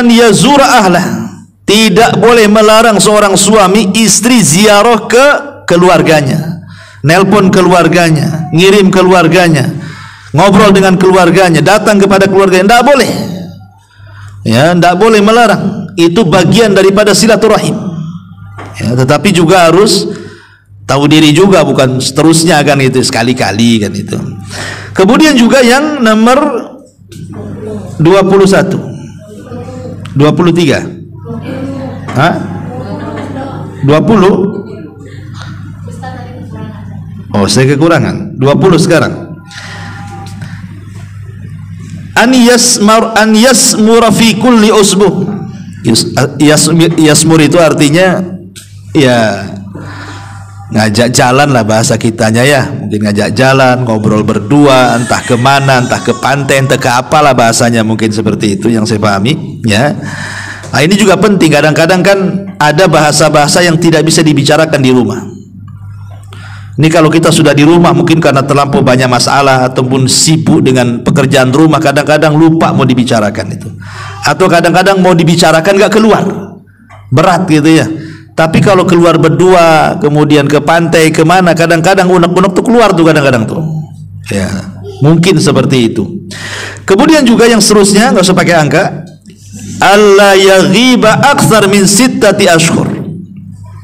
yazura ahlah. Tidak boleh melarang seorang suami istri ziarah ke keluarganya, nelpon keluarganya, ngirim keluarganya, ngobrol dengan keluarganya, datang kepada keluarganya. Tidak boleh ya, tidak boleh melarang. Itu bagian daripada silaturahim ya, tetapi juga harus tahu diri juga, bukan seterusnya kan itu, sekali-kali kan itu. Kemudian juga yang nomor 21 23 Hah? 20? Oh saya kekurangan 20 sekarang. An yasmura fi kulli usbuh. Yasmur itu artinya ya ngajak jalan lah bahasa kitanya ya, mungkin ngajak jalan, ngobrol berdua, entah kemana, entah ke pantai, entah ke apalah bahasanya, mungkin seperti itu yang saya pahami ya. Nah, ini juga penting, kadang-kadang kan ada bahasa-bahasa yang tidak bisa dibicarakan di rumah. Ini kalau kita sudah di rumah mungkin karena terlampau banyak masalah ataupun sibuk dengan pekerjaan rumah, kadang-kadang lupa mau dibicarakan itu, atau kadang-kadang mau dibicarakan gak keluar, berat gitu ya. Tapi kalau keluar berdua, kemudian ke pantai kemana, kadang-kadang unek-unek tuh keluar tuh kadang-kadang tuh ya, mungkin seperti itu. Kemudian juga yang seterusnya, nggak usah pakai angka, alla yaghiba aktsar min 6 ashhur.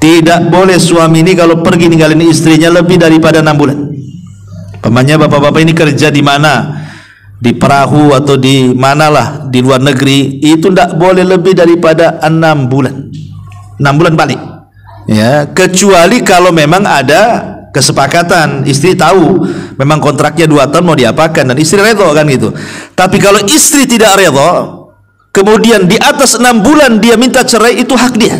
Tidak boleh suami ini kalau pergi ninggalin istrinya lebih daripada 6 bulan. Pamannya bapak-bapak ini kerja di mana, di perahu atau di manalah di luar negeri, itu tidak boleh lebih daripada 6 bulan. 6 bulan balik ya, kecuali kalau memang ada kesepakatan, istri tahu memang kontraknya 2 tahun mau diapakan dan istri redho kan gitu. Tapi kalau istri tidak redho, kemudian di atas 6 bulan dia minta cerai, itu hak dia.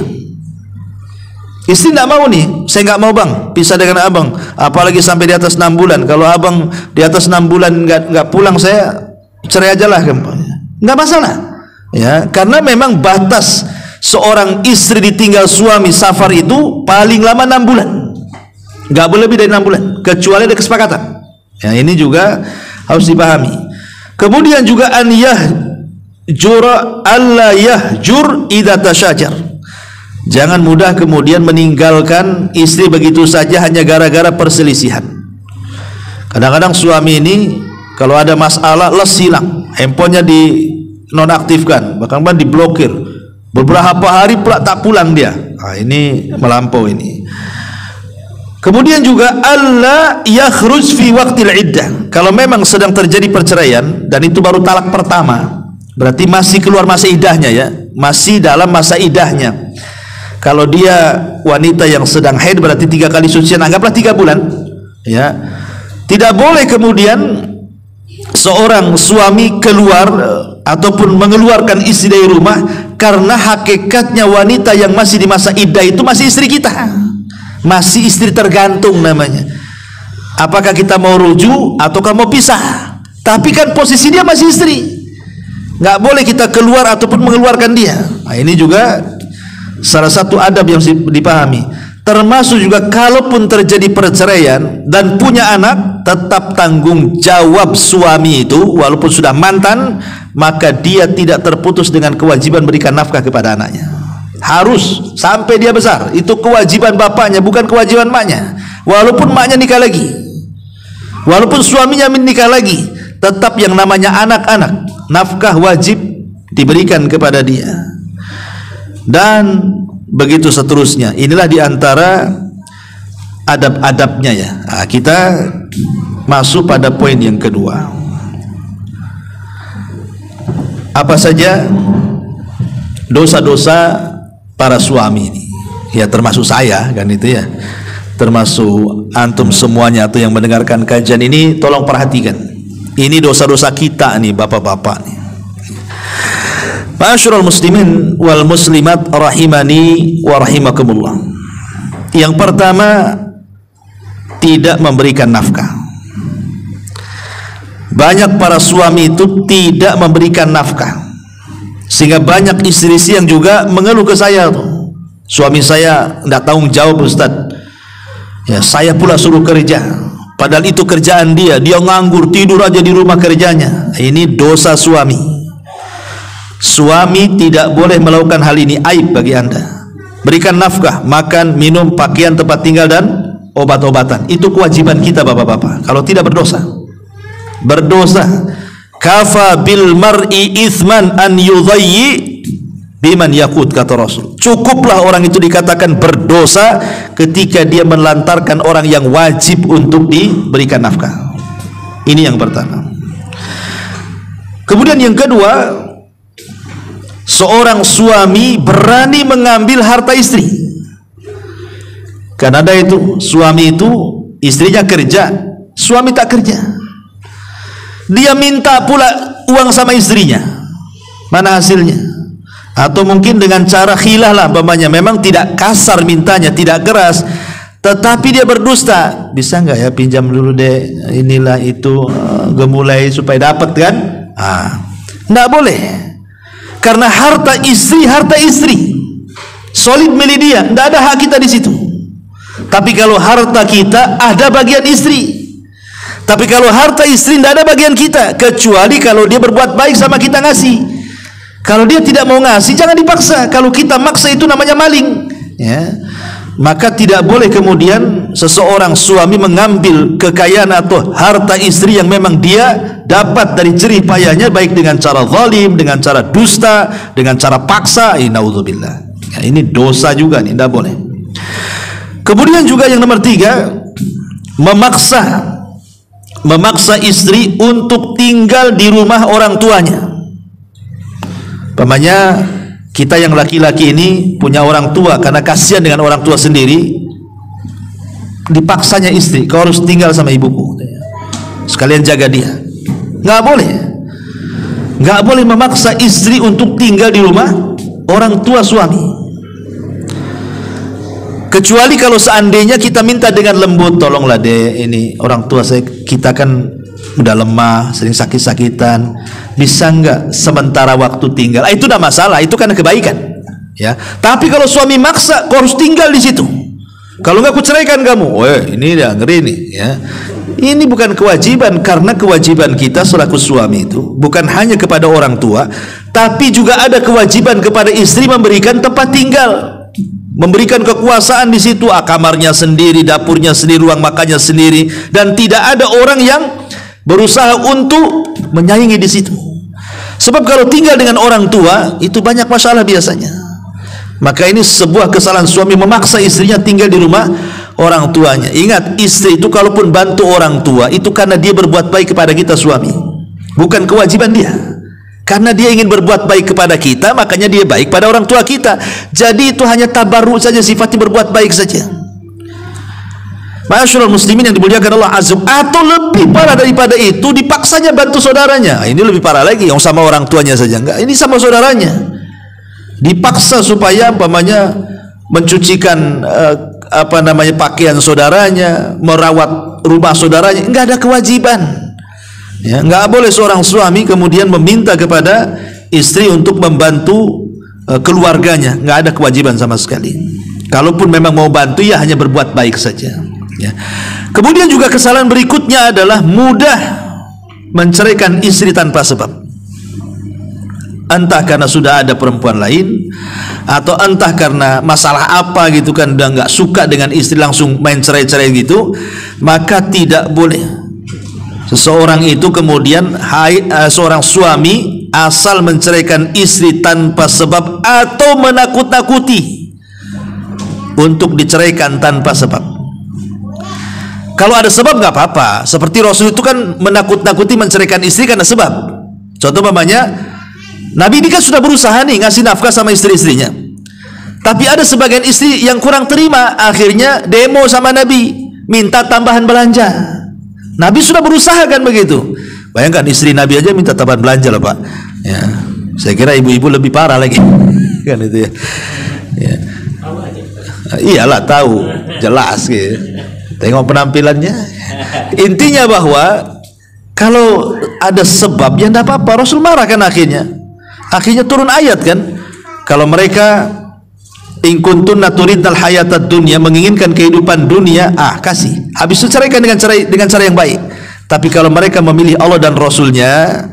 Istri tidak mau nih, saya nggak mau bang pisah dengan abang, apalagi sampai di atas 6 bulan. Kalau abang di atas 6 bulan nggak pulang, saya cerai aja lah, nggak masalah ya, karena memang batas seorang istri ditinggal suami safar itu paling lama 6 bulan, nggak boleh lebih dari 6 bulan kecuali ada kesepakatan ya. Ini juga harus dipahami. Kemudian juga an yahjura alla yahjur idza tasyajar. Jangan mudah kemudian meninggalkan istri begitu saja hanya gara-gara perselisihan. Kadang-kadang suami ini kalau ada masalah les hilang, handphonenya di nonaktifkan, bahkan diblokir, beberapa hari pula tak pulang dia. Nah, ini melampau ini. Kemudian juga alla yakhruj fi waqtil iddah. Kalau memang sedang terjadi perceraian dan itu baru talak pertama, berarti masih keluar masa idahnya ya, masih dalam masa idahnya. Kalau dia wanita yang sedang haid berarti 3 kali sucian, anggaplah 3 bulan ya. Tidak boleh kemudian seorang suami keluar ataupun mengeluarkan istri dari rumah, karena hakikatnya wanita yang masih di masa iddah itu masih istri kita, masih istri tergantung namanya. Apakah kita mau rujuk ataukah mau pisah, tapi kan posisi dia masih istri, nggak boleh kita keluar ataupun mengeluarkan dia. Nah, ini juga salah satu adab yang dipahami. Termasuk juga kalaupun terjadi perceraian dan punya anak, tetap tanggung jawab suami itu walaupun sudah mantan, maka dia tidak terputus dengan kewajiban berikan nafkah kepada anaknya. Harus sampai dia besar, itu kewajiban bapaknya, bukan kewajiban maknya. Walaupun maknya nikah lagi, walaupun suaminya menikah lagi, tetap yang namanya anak-anak, nafkah wajib diberikan kepada dia. Dan begitu seterusnya. Inilah diantara adab-adabnya ya. Nah, kita masuk pada poin yang kedua. Apa saja dosa-dosa para suami ini? Ya termasuk saya kan itu ya, termasuk antum semuanya atau yang mendengarkan kajian ini, tolong perhatikan. Ini dosa-dosa kita nih bapak-bapak nih. Ma'asyiral muslimin wal muslimat rahimani wa rahimakumullah. Yang pertama, tidak memberikan nafkah. Banyak para suami itu tidak memberikan nafkah, sehingga banyak istri-istri yang juga mengeluh ke saya tuh, suami saya tidak tanggung jawab Ustaz ya, saya pula suruh kerja, padahal itu kerjaan dia nganggur, tidur aja di rumah kerjanya. Ini dosa suami. Suami tidak boleh melakukan hal ini, aib bagi anda. Berikan nafkah, makan, minum, pakaian, tempat tinggal dan obat-obatan. Itu kewajiban kita bapak-bapak. Kalau tidak berdosa, kafa bil mar'i ithman an yudhayyi biman yakut, kata Rasul. Cukuplah orang itu dikatakan berdosa ketika dia melantarkan orang yang wajib untuk diberikan nafkah. Ini yang pertama. Kemudian yang kedua, seorang suami berani mengambil harta istri. Karena ada itu suami itu, istrinya kerja, suami tak kerja, dia minta pula uang sama istrinya. Mana hasilnya? atau mungkin dengan cara khilah lah umpamanya, memang tidak kasar mintanya, tidak keras, tetapi dia berdusta. Bisa nggak ya pinjam dulu deh, inilah itu gemulai supaya dapat kan? Nggak boleh, karena harta istri solid milik dia, nggak ada hak kita di situ. Tapi kalau harta kita ada bagian istri. Tapi kalau harta istri tidak ada bagian kita, kecuali kalau dia berbuat baik sama kita ngasih. Kalau dia tidak mau ngasih, jangan dipaksa. Kalau kita maksa itu namanya maling, ya. Maka tidak boleh kemudian seseorang suami mengambil kekayaan atau harta istri yang memang dia dapat dari jerih payahnya, baik dengan cara zalim, dengan cara dusta, dengan cara paksa. Naudzubillah. Ya, ini dosa juga nih, tidak boleh. Kemudian juga yang nomor 3, memaksa istri untuk tinggal di rumah orang tuanya. Umpamanya kita yang laki-laki ini punya orang tua, karena kasihan dengan orang tua sendiri, dipaksanya istri, kau harus tinggal sama ibuku, sekalian jaga dia. Nggak boleh, nggak boleh memaksa istri untuk tinggal di rumah orang tua suami, kecuali kalau seandainya kita minta dengan lembut, tolonglah deh, ini orang tua saya, kita kan udah lemah, sering sakit-sakitan, bisa nggak sementara waktu tinggal? Itu udah masalah, itu kan kebaikan, ya. Tapi kalau suami maksa, kau harus tinggal di situ, kalau nggak aku ceraikan kamu, ini udah ngeri nih, ya. Ini bukan kewajiban, karena kewajiban kita selaku suami itu bukan hanya kepada orang tua, tapi juga ada kewajiban kepada istri memberikan tempat tinggal, memberikan kekuasaan di situ, kamarnya sendiri, dapurnya sendiri, ruang makannya sendiri, dan tidak ada orang yang berusaha untuk menyaingi di situ. Sebab kalau tinggal dengan orang tua itu banyak masalah biasanya. Maka ini sebuah kesalahan suami memaksa istrinya tinggal di rumah orang tuanya. Ingat, istri itu kalaupun bantu orang tua itu karena dia berbuat baik kepada kita suami, bukan kewajiban dia. Karena dia ingin berbuat baik kepada kita, makanya dia baik pada orang tua kita. Jadi itu hanya tabarruk saja, sifatnya berbuat baik saja. Ma'asyiral muslimin yang dimuliakan Allah azza. Atau lebih parah daripada itu, dipaksanya bantu saudaranya. Ini lebih parah lagi, yang sama orang tuanya saja enggak, ini sama saudaranya. Dipaksa supaya umpamanya mencucikan pakaian saudaranya, merawat rumah saudaranya, enggak ada kewajiban. Ya, nggak boleh seorang suami kemudian meminta kepada istri untuk membantu keluarganya, nggak ada kewajiban sama sekali. Kalaupun memang mau bantu, ya hanya berbuat baik saja. Ya. Kemudian juga kesalahan berikutnya adalah mudah menceraikan istri tanpa sebab. Entah karena sudah ada perempuan lain, atau entah karena masalah apa gitu kan, udah nggak suka dengan istri langsung main cerai-cerai gitu. Maka tidak boleh seseorang itu kemudian seorang suami asal menceraikan istri tanpa sebab atau menakut-nakuti untuk diceraikan tanpa sebab. Kalau ada sebab nggak apa-apa. Seperti Rasul itu kan menakut-nakuti menceraikan istri karena sebab. Contoh umpamanya, Nabi ini kan sudah berusaha nih ngasih nafkah sama istri-istrinya, tapi ada sebagian istri yang kurang terima, akhirnya demo sama Nabi, minta tambahan belanja. Nabi sudah berusaha kan begitu. Bayangkan istri Nabi aja minta tambahan belanja lah Pak. Ya, saya kira ibu-ibu lebih parah lagi kan itu ya. Ya. Iyalah tahu, jelas gitu. Tengok penampilannya. Intinya bahwa kalau ada sebab, ya tidak apa-apa. Rasul marah kan akhirnya. Akhirnya turun ayat kan. Kalau mereka in kuntunna turidnal hayatad dunya, menginginkan kehidupan dunia, kasih. Habis itu ceraikan dengan cara yang baik. Tapi kalau mereka memilih Allah dan Rasulnya,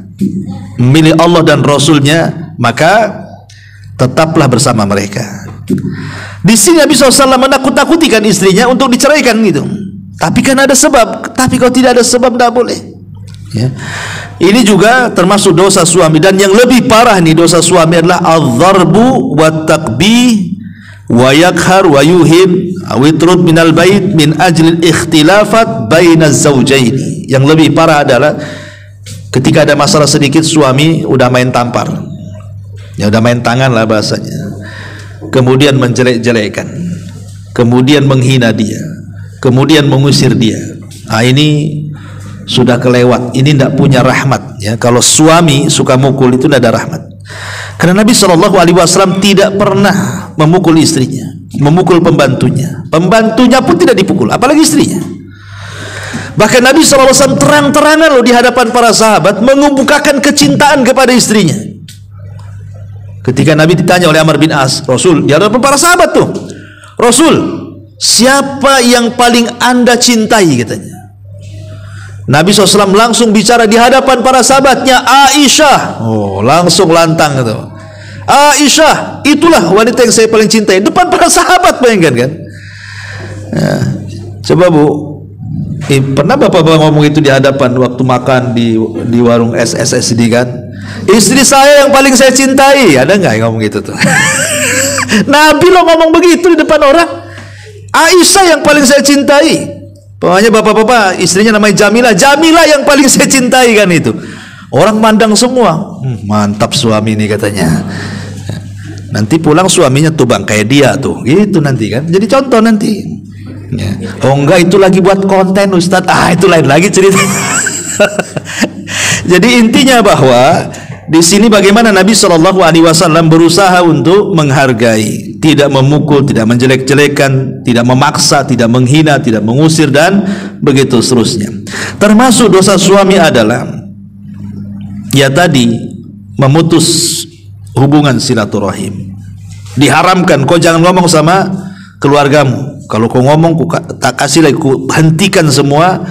maka tetaplah bersama mereka. Di sini Nabi SAW menakut-nakutikan istrinya untuk diceraikan gitu. Tapi kan ada sebab. Tapi kalau tidak ada sebab, tidak boleh. Ya. Ini juga termasuk dosa suami. Dan yang lebih parah nih dosa suami adalah al-dharbu wa taqbih wa yakhar wa yuhin awitrud minal bait min ajlil ikhtilafat baina zawjaini. Yang lebih parah adalah ketika ada masalah sedikit, suami udah main tampar, ya udah main tangan lah bahasanya, kemudian menjelek-jelekan, kemudian menghina dia, kemudian mengusir dia. Ini sudah kelewat. Ini tidak punya rahmat ya. Kalau suami suka mukul itu tidak ada rahmat. Karena Nabi SAW tidak pernah memukul istrinya, memukul pembantunya. Pembantunya pun tidak dipukul, apalagi istrinya. Bahkan Nabi SAW terang-terangan loh di hadapan para sahabat mengemukakan kecintaan kepada istrinya. Ketika Nabi ditanya oleh Amr bin As, Rasul, di hadapan para sahabat tuh, Rasul, siapa yang paling Anda cintai, katanya. Nabi SAW langsung bicara di hadapan para sahabatnya, Aisyah. Oh, langsung lantang gitu. Aisyah, itulah wanita yang saya paling cintai. Depan para sahabat, bayangkan kan? Ya. Coba Bu, pernah bapak-bapak ngomong itu di hadapan waktu makan di warung SSSD kan? Istri saya yang paling saya cintai, ada nggak yang ngomong gitu tuh? Nabi lo ngomong begitu di depan orang. Aisyah yang paling saya cintai. Pokoknya bapak-bapak istrinya namanya Jamilah, Jamilah yang paling saya cintai kan itu. Orang mandang semua, mantap suami ini katanya. Nanti pulang suaminya tuh bang kayak dia tuh, gitu nanti kan. Jadi contoh nanti. Ya. Oh enggak, itu lagi buat konten Ustadz. Itu lain lagi cerita. Jadi intinya bahwa di sini bagaimana Nabi SAW berusaha untuk menghargai, tidak memukul, tidak menjelek-jelekan, tidak memaksa, tidak menghina, tidak mengusir, dan begitu seterusnya. Termasuk dosa suami adalah ya tadi memutus hubungan silaturahim. Diharamkan, kau jangan ngomong sama keluargamu. Kalau kau ngomong, tak kasih lagi, ku hentikan semua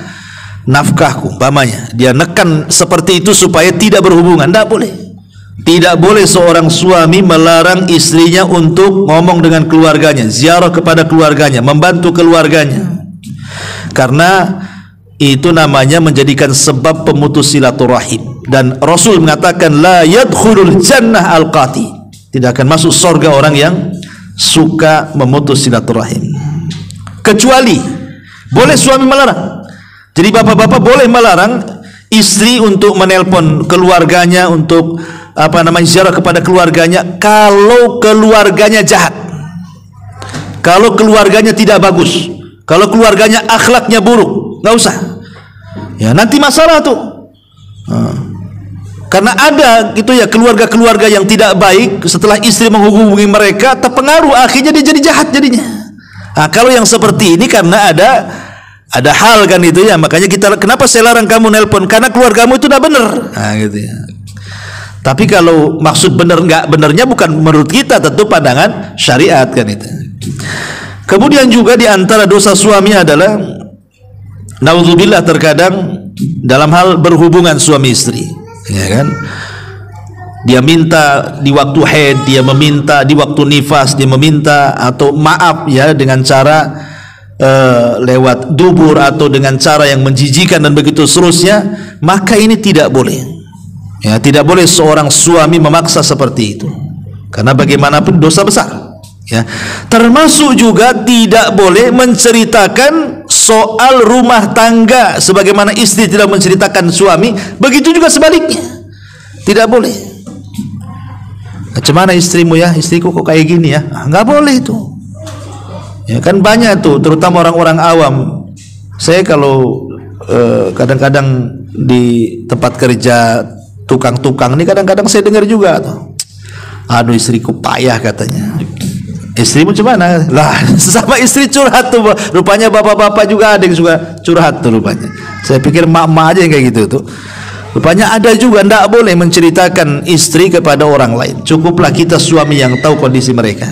nafkahku, umpamanya. Dia nekan seperti itu supaya tidak berhubungan. Tidak boleh. Tidak boleh seorang suami melarang istrinya untuk ngomong dengan keluarganya, ziarah kepada keluarganya, membantu keluarganya. Karena itu namanya menjadikan sebab pemutus silaturahim. Dan Rasul mengatakan la yadkhulul jannah al-qati. Tidak akan masuk surga orang yang suka memutus silaturahim. Kecuali boleh suami melarang. Jadi bapak-bapak boleh melarang istri untuk menelpon keluarganya, untuk ziarah kepada keluarganya kalau keluarganya jahat, kalau keluarganya tidak bagus, kalau keluarganya akhlaknya buruk, nggak usah. Ya nanti masalah tuh. Karena ada gitu ya keluarga-keluarga yang tidak baik, setelah istri menghubungi mereka terpengaruh, akhirnya dia jadi jahat jadinya. Kalau yang seperti ini karena ada hal kan itu ya, makanya kita, kenapa saya larang kamu nelpon, karena keluargamu itu udah bener. Gitu ya. Tapi kalau maksud bener nggak benernya bukan menurut kita, tentu pandangan syariat kan itu. Kemudian juga di antara dosa suami adalah naudzubillah terkadang dalam hal berhubungan suami istri, ya kan? Dia minta di waktu haid, dia meminta di waktu nifas, dia meminta atau maaf ya dengan cara lewat dubur atau dengan cara yang menjijikan dan begitu seterusnya, maka ini tidak boleh. Ya, tidak boleh seorang suami memaksa seperti itu. Karena bagaimanapun dosa besar. Ya. Termasuk juga tidak boleh menceritakan soal rumah tangga sebagaimana istri tidak menceritakan suami, begitu juga sebaliknya. Tidak boleh. Macam mana istrimu ya? Istriku kok kayak gini ya? Nggak boleh itu. Ya kan banyak tuh, terutama orang-orang awam. Saya kalau kadang-kadang di tempat kerja tukang-tukang ini kadang-kadang saya dengar juga tuh, aduh istriku payah katanya. Istrimu gimana? Lah sama istri curhat tuh, rupanya bapak-bapak juga ada yang suka curhat tuh rupanya. Saya pikir mak-mak aja yang kayak gitu tuh. Rupanya ada juga, ndak boleh menceritakan istri kepada orang lain. Cukuplah kita suami yang tahu kondisi mereka.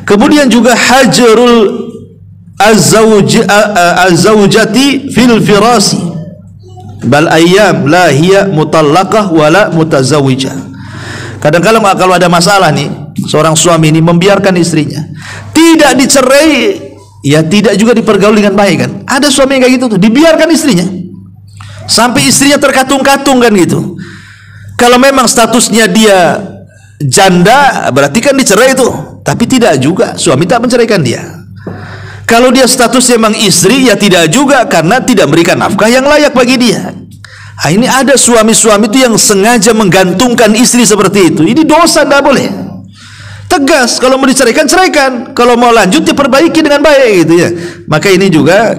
Kemudian juga hajrul az-zawjati fil firasi bal ayyam la hiya mutallaqah wala mutazawwijah. Kadang-kadang kalau ada masalah nih, seorang suami ini membiarkan istrinya tidak dicerai, ya tidak juga dipergaul dengan baik kan. Ada suami yang kayak gitu tuh, dibiarkan istrinya sampai istrinya terkatung-katung kan gitu. Kalau memang statusnya dia janda, berarti kan dicerai itu. Tapi tidak juga, suami tak menceraikan dia. Kalau dia statusnya memang istri, ya tidak juga, karena tidak memberikan nafkah yang layak bagi dia. Nah, ini ada suami-suami itu yang sengaja menggantungkan istri seperti itu. Ini dosa, tidak boleh. Tegas, kalau mau diceraikan, ceraikan. Kalau mau lanjut, diperbaiki dengan baik gitu ya. Maka ini juga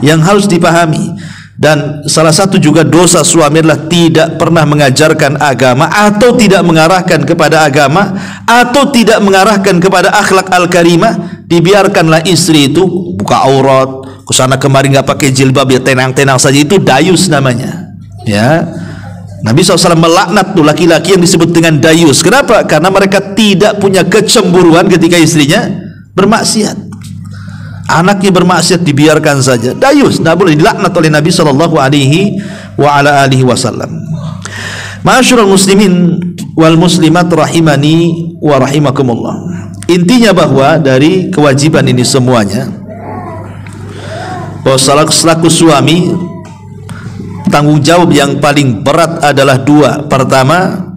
yang harus dipahami. Dan salah satu juga dosa suami adalah tidak pernah mengajarkan agama, atau tidak mengarahkan kepada agama, atau tidak mengarahkan kepada akhlak al-karimah. Dibiarkanlah istri itu buka aurat, kesana kemari nggak pakai jilbab, ya tenang-tenang saja, itu dayus namanya. Ya, Nabi SAW melaknat tuh laki-laki yang disebut dengan dayus. Kenapa? Karena mereka tidak punya kecemburuan ketika istrinya bermaksiat. Anaknya bermaksiat dibiarkan saja, dayus, tidak boleh, dilaknat oleh Nabi SAW. Ma'asyiral muslimin wal muslimat rahimani wa rahimakumullah. Intinya bahwa dari kewajiban ini semuanya, bahwa selaku suami, tanggung jawab yang paling berat adalah dua. Pertama,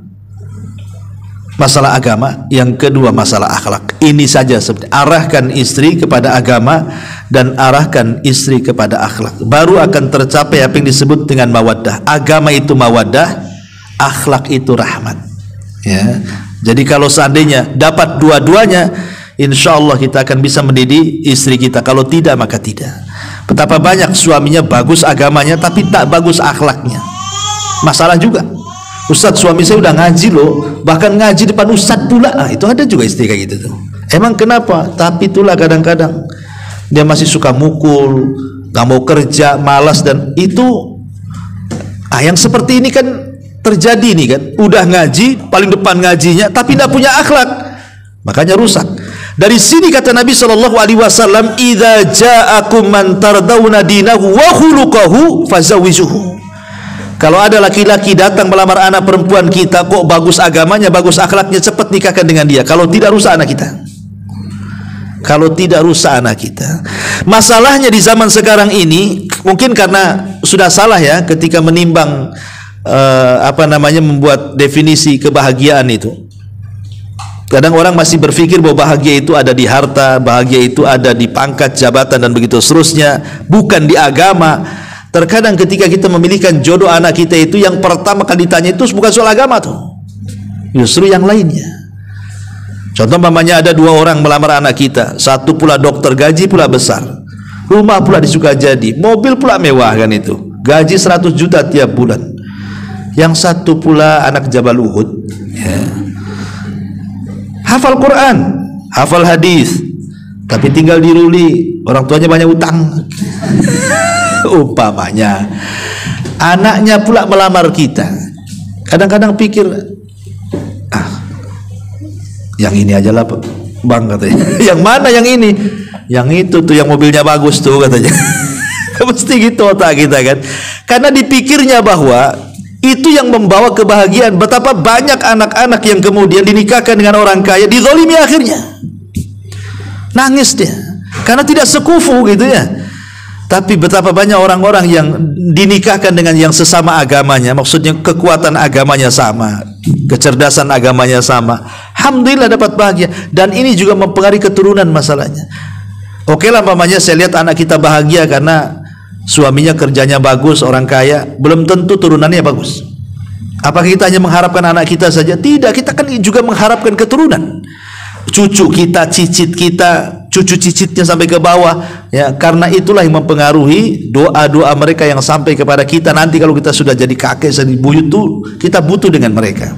masalah agama, yang kedua masalah akhlak. Ini saja sebenarnya, arahkan istri kepada agama dan arahkan istri kepada akhlak, baru akan tercapai apa yang disebut dengan mawaddah. Agama itu mawaddah, akhlak itu rahmat. Ya, jadi kalau seandainya dapat dua-duanya, insya Allah kita akan bisa mendidik istri kita. Kalau tidak, maka tidak. Betapa banyak suaminya bagus agamanya tapi tak bagus akhlaknya, masalah juga. Ustadz, suami saya udah ngaji loh, bahkan ngaji depan ustadz pula. Itu ada juga istri kayak gitu tuh. Emang kenapa? Tapi itulah kadang-kadang dia masih suka mukul, gak mau kerja, malas, dan itu yang seperti ini kan terjadi nih kan. Udah ngaji, paling depan ngajinya, tapi tidak punya akhlak, makanya rusak. Dari sini kata Nabi SAW, "Idza ja'akum man tardawna dinahu wa khuluquhu fazawijuhu." Kalau ada laki-laki datang melamar anak perempuan kita, kok bagus agamanya, bagus akhlaknya, cepat nikahkan dengan dia. Kalau tidak, rusak anak kita. Kalau tidak, rusak anak kita. Masalahnya di zaman sekarang ini, mungkin karena sudah salah ya ketika menimbang membuat definisi kebahagiaan itu. Kadang orang masih berpikir bahwa bahagia itu ada di harta, bahagia itu ada di pangkat, jabatan, dan begitu seterusnya, bukan di agama. Terkadang ketika kita memilihkan jodoh anak kita itu, yang pertama kali ditanya itu bukan soal agama tuh, justru yang lainnya. Contoh mamanya, ada dua orang melamar anak kita, satu pula dokter, gaji pula besar, rumah pula di Sukajadi, mobil pula mewah kan itu, gaji 100 juta tiap bulan. Yang satu pula anak Jabal Uhud, ya, hafal Quran, hafal hadis, tapi tinggal di Ruli, orang tuanya banyak utang. Umpamanya anaknya pula melamar kita, kadang-kadang pikir, yang ini aja lah bang, katanya. Yang mana yang ini? Yang itu tuh, yang mobilnya bagus tuh, katanya. Mesti gitu otak kita kan, karena dipikirnya bahwa itu yang membawa kebahagiaan. Betapa banyak anak-anak yang kemudian dinikahkan dengan orang kaya, dizalimi akhirnya, nangis dia karena tidak sekufu gitu ya. Tapi betapa banyak orang-orang yang dinikahkan dengan yang sesama agamanya, maksudnya kekuatan agamanya sama, kecerdasan agamanya sama, alhamdulillah dapat bahagia. Dan ini juga mempengaruhi keturunan masalahnya. Oke lah, mamanya saya lihat anak kita bahagia karena suaminya kerjanya bagus, orang kaya, belum tentu turunannya bagus. Apakah kita hanya mengharapkan anak kita saja? Tidak, kita kan juga mengharapkan keturunan, cucu kita, cicit kita, cucu cicitnya sampai ke bawah ya. Karena itulah yang mempengaruhi doa-doa mereka yang sampai kepada kita nanti kalau kita sudah jadi kakek, jadi buyut tuh kita butuh dengan mereka.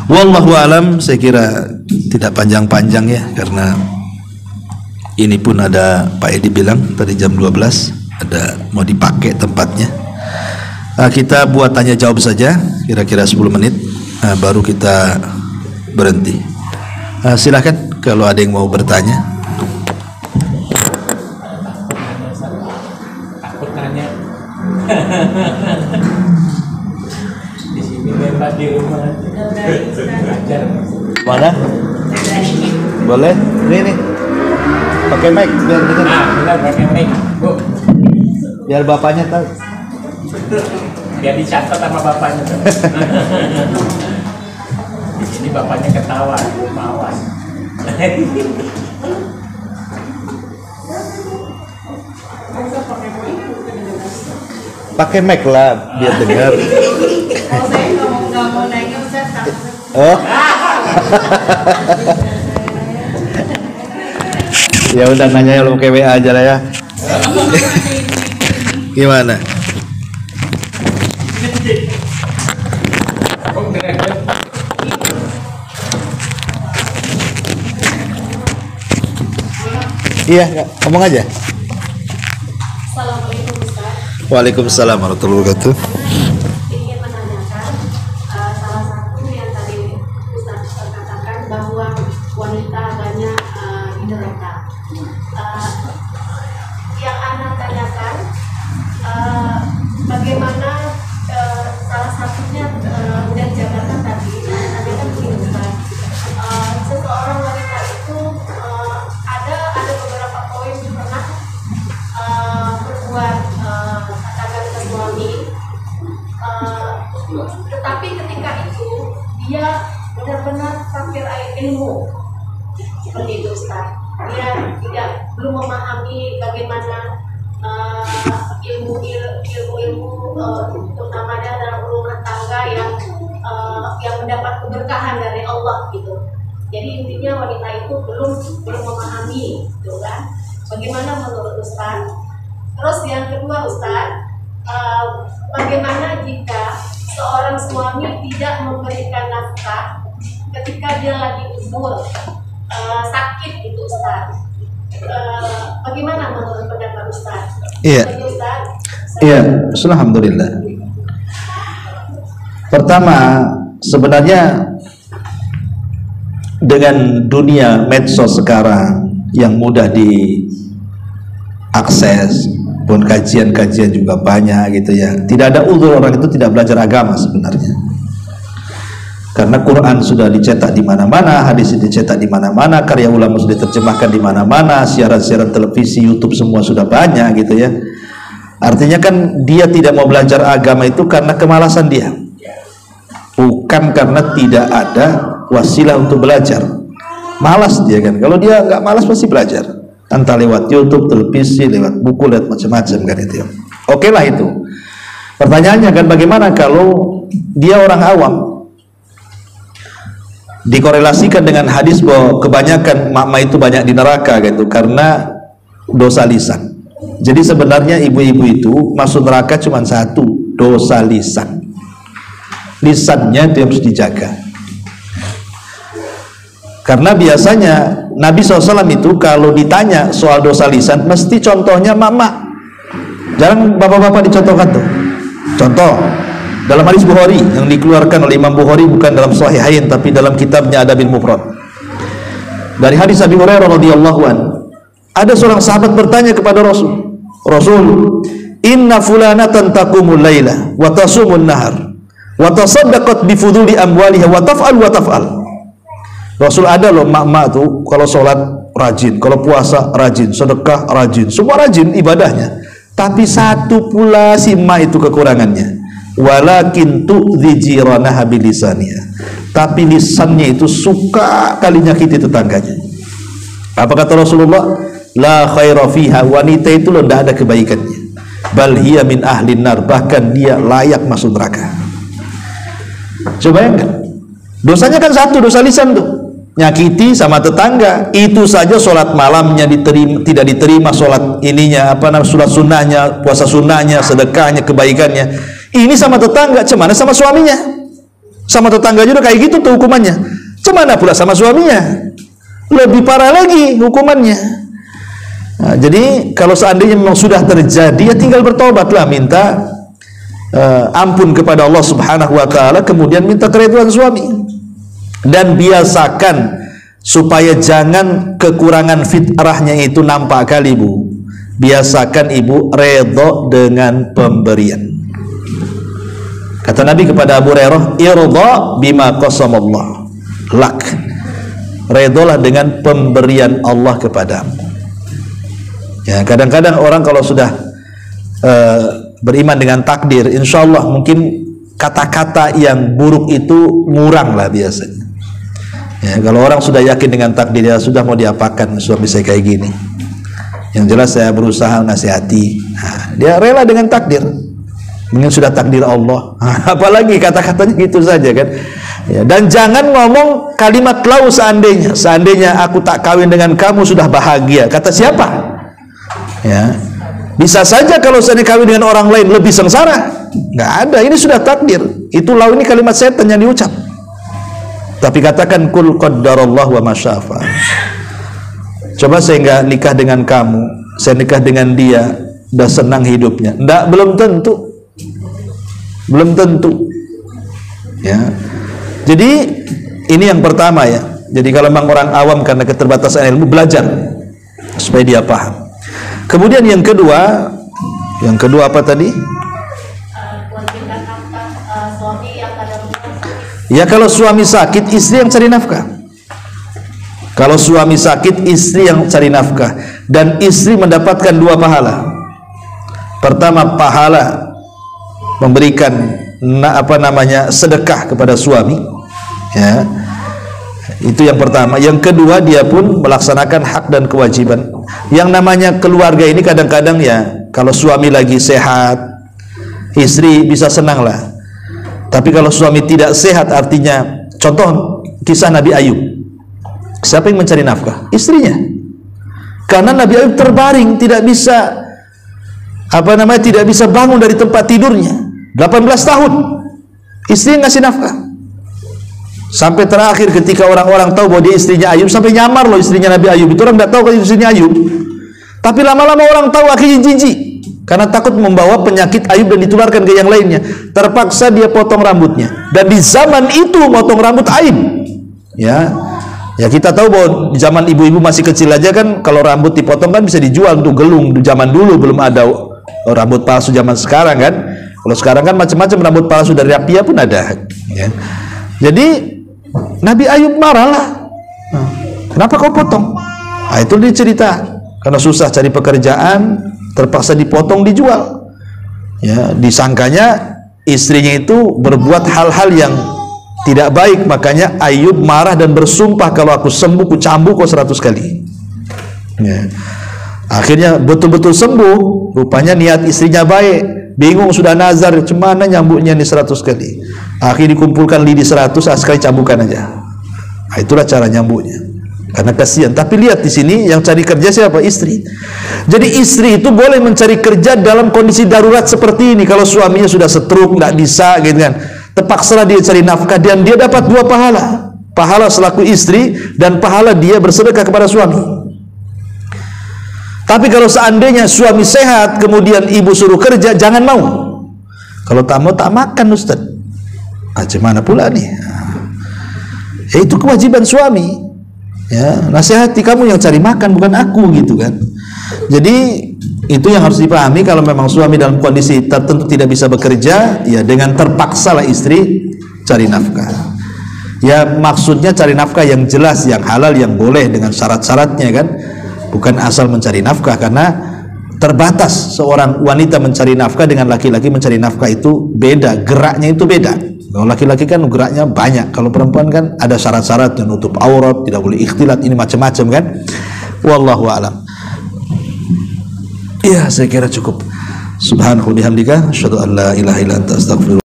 Wallahu alam. Saya kira tidak panjang-panjang ya, karena ini pun ada Pak Edi bilang tadi jam 12 ada mau dipakai tempatnya. Kita buat tanya jawab saja kira-kira 10 menit, baru kita berhenti. Silakan kalau ada yang mau bertanya. Takut nanya. Di sini bebas, di rumah. Mana? Boleh? Ini pakai mic biar dengar. Benar, pakai mic. Bu. Biar bapaknya tahu. Biar dicatat sama bapaknya. Di sini bapaknya ketawa, mawas. Pakai mic lah biar dengar. Kalau saya nggak mau nanya, Ustaz, takut. Oh. Ya udah, nanya lo pakai WA aja lah ya. Gimana? Oh, derajat. Iya, ngomong aja. Assalamualaikum Ustaz. Waalaikumsalam warahmatullahi wabarakatuh. Ingin menanyakan salah satu yang tadi Ustaz katakan bahwa wanita banyak di neraka. Yang Anda tanyakan bagaimana salah satunya dan jabatan tadi tanyakan begini Ustaz. Seseorang wanita itu ada beberapa poin yang pernah berbuat katakan ke suami, tetapi ketika itu dia benar-benar fakir ilmu, seperti itu Ustaz. Dia belum memahami bagaimana ilmu terutama dalam rumah tangga yang mendapat keberkahan dari Allah gitu. Jadi intinya wanita itu belum memahami, gitu kan? Bagaimana menurut Ustaz? Terus yang kedua Ustaz, bagaimana jika seorang suami tidak memberikan nafkah ketika dia lagi umur sakit gitu Ustaz? Bagaimana menurut pendapat Ustaz? Iya. Ustaz? Iya, alhamdulillah. Pertama, sebenarnya dengan dunia medsos sekarang yang mudah diakses, pun kajian-kajian juga banyak gitu ya. Tidak ada uzur orang itu tidak belajar agama sebenarnya. Karena Quran sudah dicetak di mana-mana, hadis dicetak di mana-mana, karya ulama sudah diterjemahkan di mana-mana, siaran-siaran televisi, YouTube semua sudah banyak gitu ya. Artinya kan dia tidak mau belajar agama itu karena kemalasan dia, bukan karena tidak ada wasilah untuk belajar. Malas dia kan. Kalau dia nggak malas pasti belajar, entah lewat YouTube, televisi, lewat buku, lewat macam-macam kan itu. Oke lah itu. Pertanyaannya kan bagaimana kalau dia orang awam? Dikorelasikan dengan hadis bahwa kebanyakan mama itu banyak di neraka gitu karena dosa lisan. Jadi sebenarnya ibu-ibu itu masuk neraka cuma satu, dosa lisan. Lisannya itu harus dijaga. Karena biasanya Nabi SAW itu kalau ditanya soal dosa lisan mesti contohnya mama. Jarang bapak-bapak dicontohkan tuh. Contoh dalam hadis Bukhari yang dikeluarkan oleh Imam Bukhari, bukan dalam Sahihain tapi dalam kitabnya Adabil Mufrad. Dari hadis Abi Hurairah radhiyallahu an, ada seorang sahabat bertanya kepada Rasul, "Inna fulanatan taqumul laila wa tasumun nahar wa tasaddaqat bi fuduli amwaliha wa taf'al wa taf'al." Rasul, ada loh mak-mak tuh kalau sholat rajin, kalau puasa rajin, sedekah rajin, semua rajin ibadahnya. Tapi satu pula si mak itu kekurangannya. Walakin tu'dhi jiranaha bilisaniha. Tapi lisannya itu suka kali nyakiti tetangganya. Apa kata Rasulullah? La khaira fiha, wanita itu loh tidak ada kebaikannya. Bal hiya min ahlin nar, bahkan dia layak masuk neraka. Coba bayangkan. Dosanya kan satu, dosa lisan tuh. Nyakiti sama tetangga. Itu saja sholat malamnya tidak diterima, sholat ininya sholat sunnahnya, puasa sunnahnya, sedekahnya, kebaikannya. Ini sama tetangga, cemana sama suaminya. Sama tetangganya udah kayak gitu tuh hukumannya. Cemana pula sama suaminya? Lebih parah lagi hukumannya. Nah, jadi kalau seandainya memang sudah terjadi, ya tinggal bertobatlah, minta ampun kepada Allah Subhanahu wa taala, kemudian minta keridhaan suami. Dan biasakan supaya jangan kekurangan fitrahnya itu nampak kali, Bu. Biasakan ibu redho dengan pemberian. Kata Nabi kepada Abu Hurairah, "Irda bima qasamallah lak." Redholah dengan pemberian Allah kepadamu. Ya, kadang-kadang orang kalau sudah beriman dengan takdir, insya Allah mungkin kata-kata yang buruk itu ngurang lah biasanya. Ya, kalau orang sudah yakin dengan takdir, ya sudah mau diapakan suami saya kayak gini. Yang jelas saya berusaha nasihati. Nah, dia rela dengan takdir. Mungkin sudah takdir Allah. Apalagi kata-katanya gitu saja kan. Ya, dan jangan ngomong kalimat lau seandainya aku tak kawin dengan kamu sudah bahagia. Kata siapa? Ya. Bisa saja kalau saya kawin dengan orang lain lebih sengsara. Nggak ada, ini sudah takdir. Itu ini kalimat setan yang diucap. Tapi katakan kul qaddarallah wa masyafa. Coba saya nggak nikah dengan kamu, saya nikah dengan dia, udah senang hidupnya. Nggak, belum tentu. Belum tentu. Ya. Jadi ini yang pertama ya. Jadi kalau memang orang awam karena keterbatasan ilmu, belajar supaya dia paham. Kemudian yang kedua apa tadi? Kewajiban nafkah suami yang kadang Ya kalau suami sakit, istri yang cari nafkah. Kalau suami sakit, istri yang cari nafkah. Dan istri mendapatkan 2 pahala. Pertama, pahala memberikan sedekah kepada suami. Ya. Itu yang pertama. Yang kedua, dia pun melaksanakan hak dan kewajiban. Yang namanya keluarga ini kadang-kadang ya, kalau suami lagi sehat, istri bisa senang lah. Tapi kalau suami tidak sehat, artinya contoh kisah Nabi Ayub. Siapa yang mencari nafkah? Istrinya. Karena Nabi Ayub terbaring, tidak bisa bangun dari tempat tidurnya. 18 tahun. Istri yang ngasih nafkah. Sampai terakhir ketika orang-orang tahu bahwa dia istrinya Ayub, sampai nyamar loh istrinya Nabi Ayub. Itu orang tidak tahu kalau istrinya Ayub. Tapi lama-lama orang tahu, akhirnya jijik. Karena takut membawa penyakit Ayub dan ditularkan ke yang lainnya. Terpaksa dia potong rambutnya. Dan di zaman itu potong rambut aib. Ya kita tahu bahwa di zaman ibu-ibu masih kecil aja kan, kalau rambut dipotong kan bisa dijual untuk gelung. Di zaman dulu belum ada rambut palsu zaman sekarang kan. Kalau sekarang kan macam-macam rambut palsu, dari rapia pun ada. Ya. Jadi Nabi Ayub marah lah. Kenapa kau potong? Nah, itu dia cerita. Karena susah cari pekerjaan, terpaksa dipotong, dijual. Ya, disangkanya istrinya itu berbuat hal-hal yang tidak baik. Makanya Ayub marah dan bersumpah, kalau aku sembuh ku cambuk kau 100 kali. Ya. Akhirnya betul-betul sembuh. Rupanya niat istrinya baik. Bingung sudah nazar, cemana nyambuknya nih 100 kali. Akhirnya dikumpulkan lidi 100, sekali cambukan aja. Nah, itulah cara nyambuknya. Karena kasihan. Tapi lihat di sini yang cari kerja siapa? Istri. Jadi istri itu boleh mencari kerja dalam kondisi darurat seperti ini. Kalau suaminya sudah stroke, nggak bisa, gitu kan. Terpaksa dia cari nafkah dan dia dapat 2 pahala. Pahala selaku istri dan pahala dia bersedekah kepada suami. Tapi kalau seandainya suami sehat, kemudian ibu suruh kerja, jangan mau. Kalau tak mau, tak makan Ustaz. Gimana pula nih? Ya, itu kewajiban suami. Ya, nasihati, kamu yang cari makan, bukan aku, gitu kan. Jadi itu yang harus dipahami. Kalau memang suami dalam kondisi tertentu tidak bisa bekerja, ya dengan terpaksalah istri cari nafkah. Ya maksudnya cari nafkah yang jelas, yang halal, yang boleh dengan syarat-syaratnya kan. Bukan asal mencari nafkah, karena terbatas seorang wanita mencari nafkah dengan laki-laki mencari nafkah itu beda, geraknya itu beda. Kalau laki-laki kan geraknya banyak, kalau perempuan kan ada syarat-syarat, yang nutup aurat, tidak boleh ikhtilat, ini macam-macam kan. Wallahu a'lam. Ya, saya kira cukup. Subhanahu bihamdika, asyhadu an la ilaha illa anta, astaghfirullah.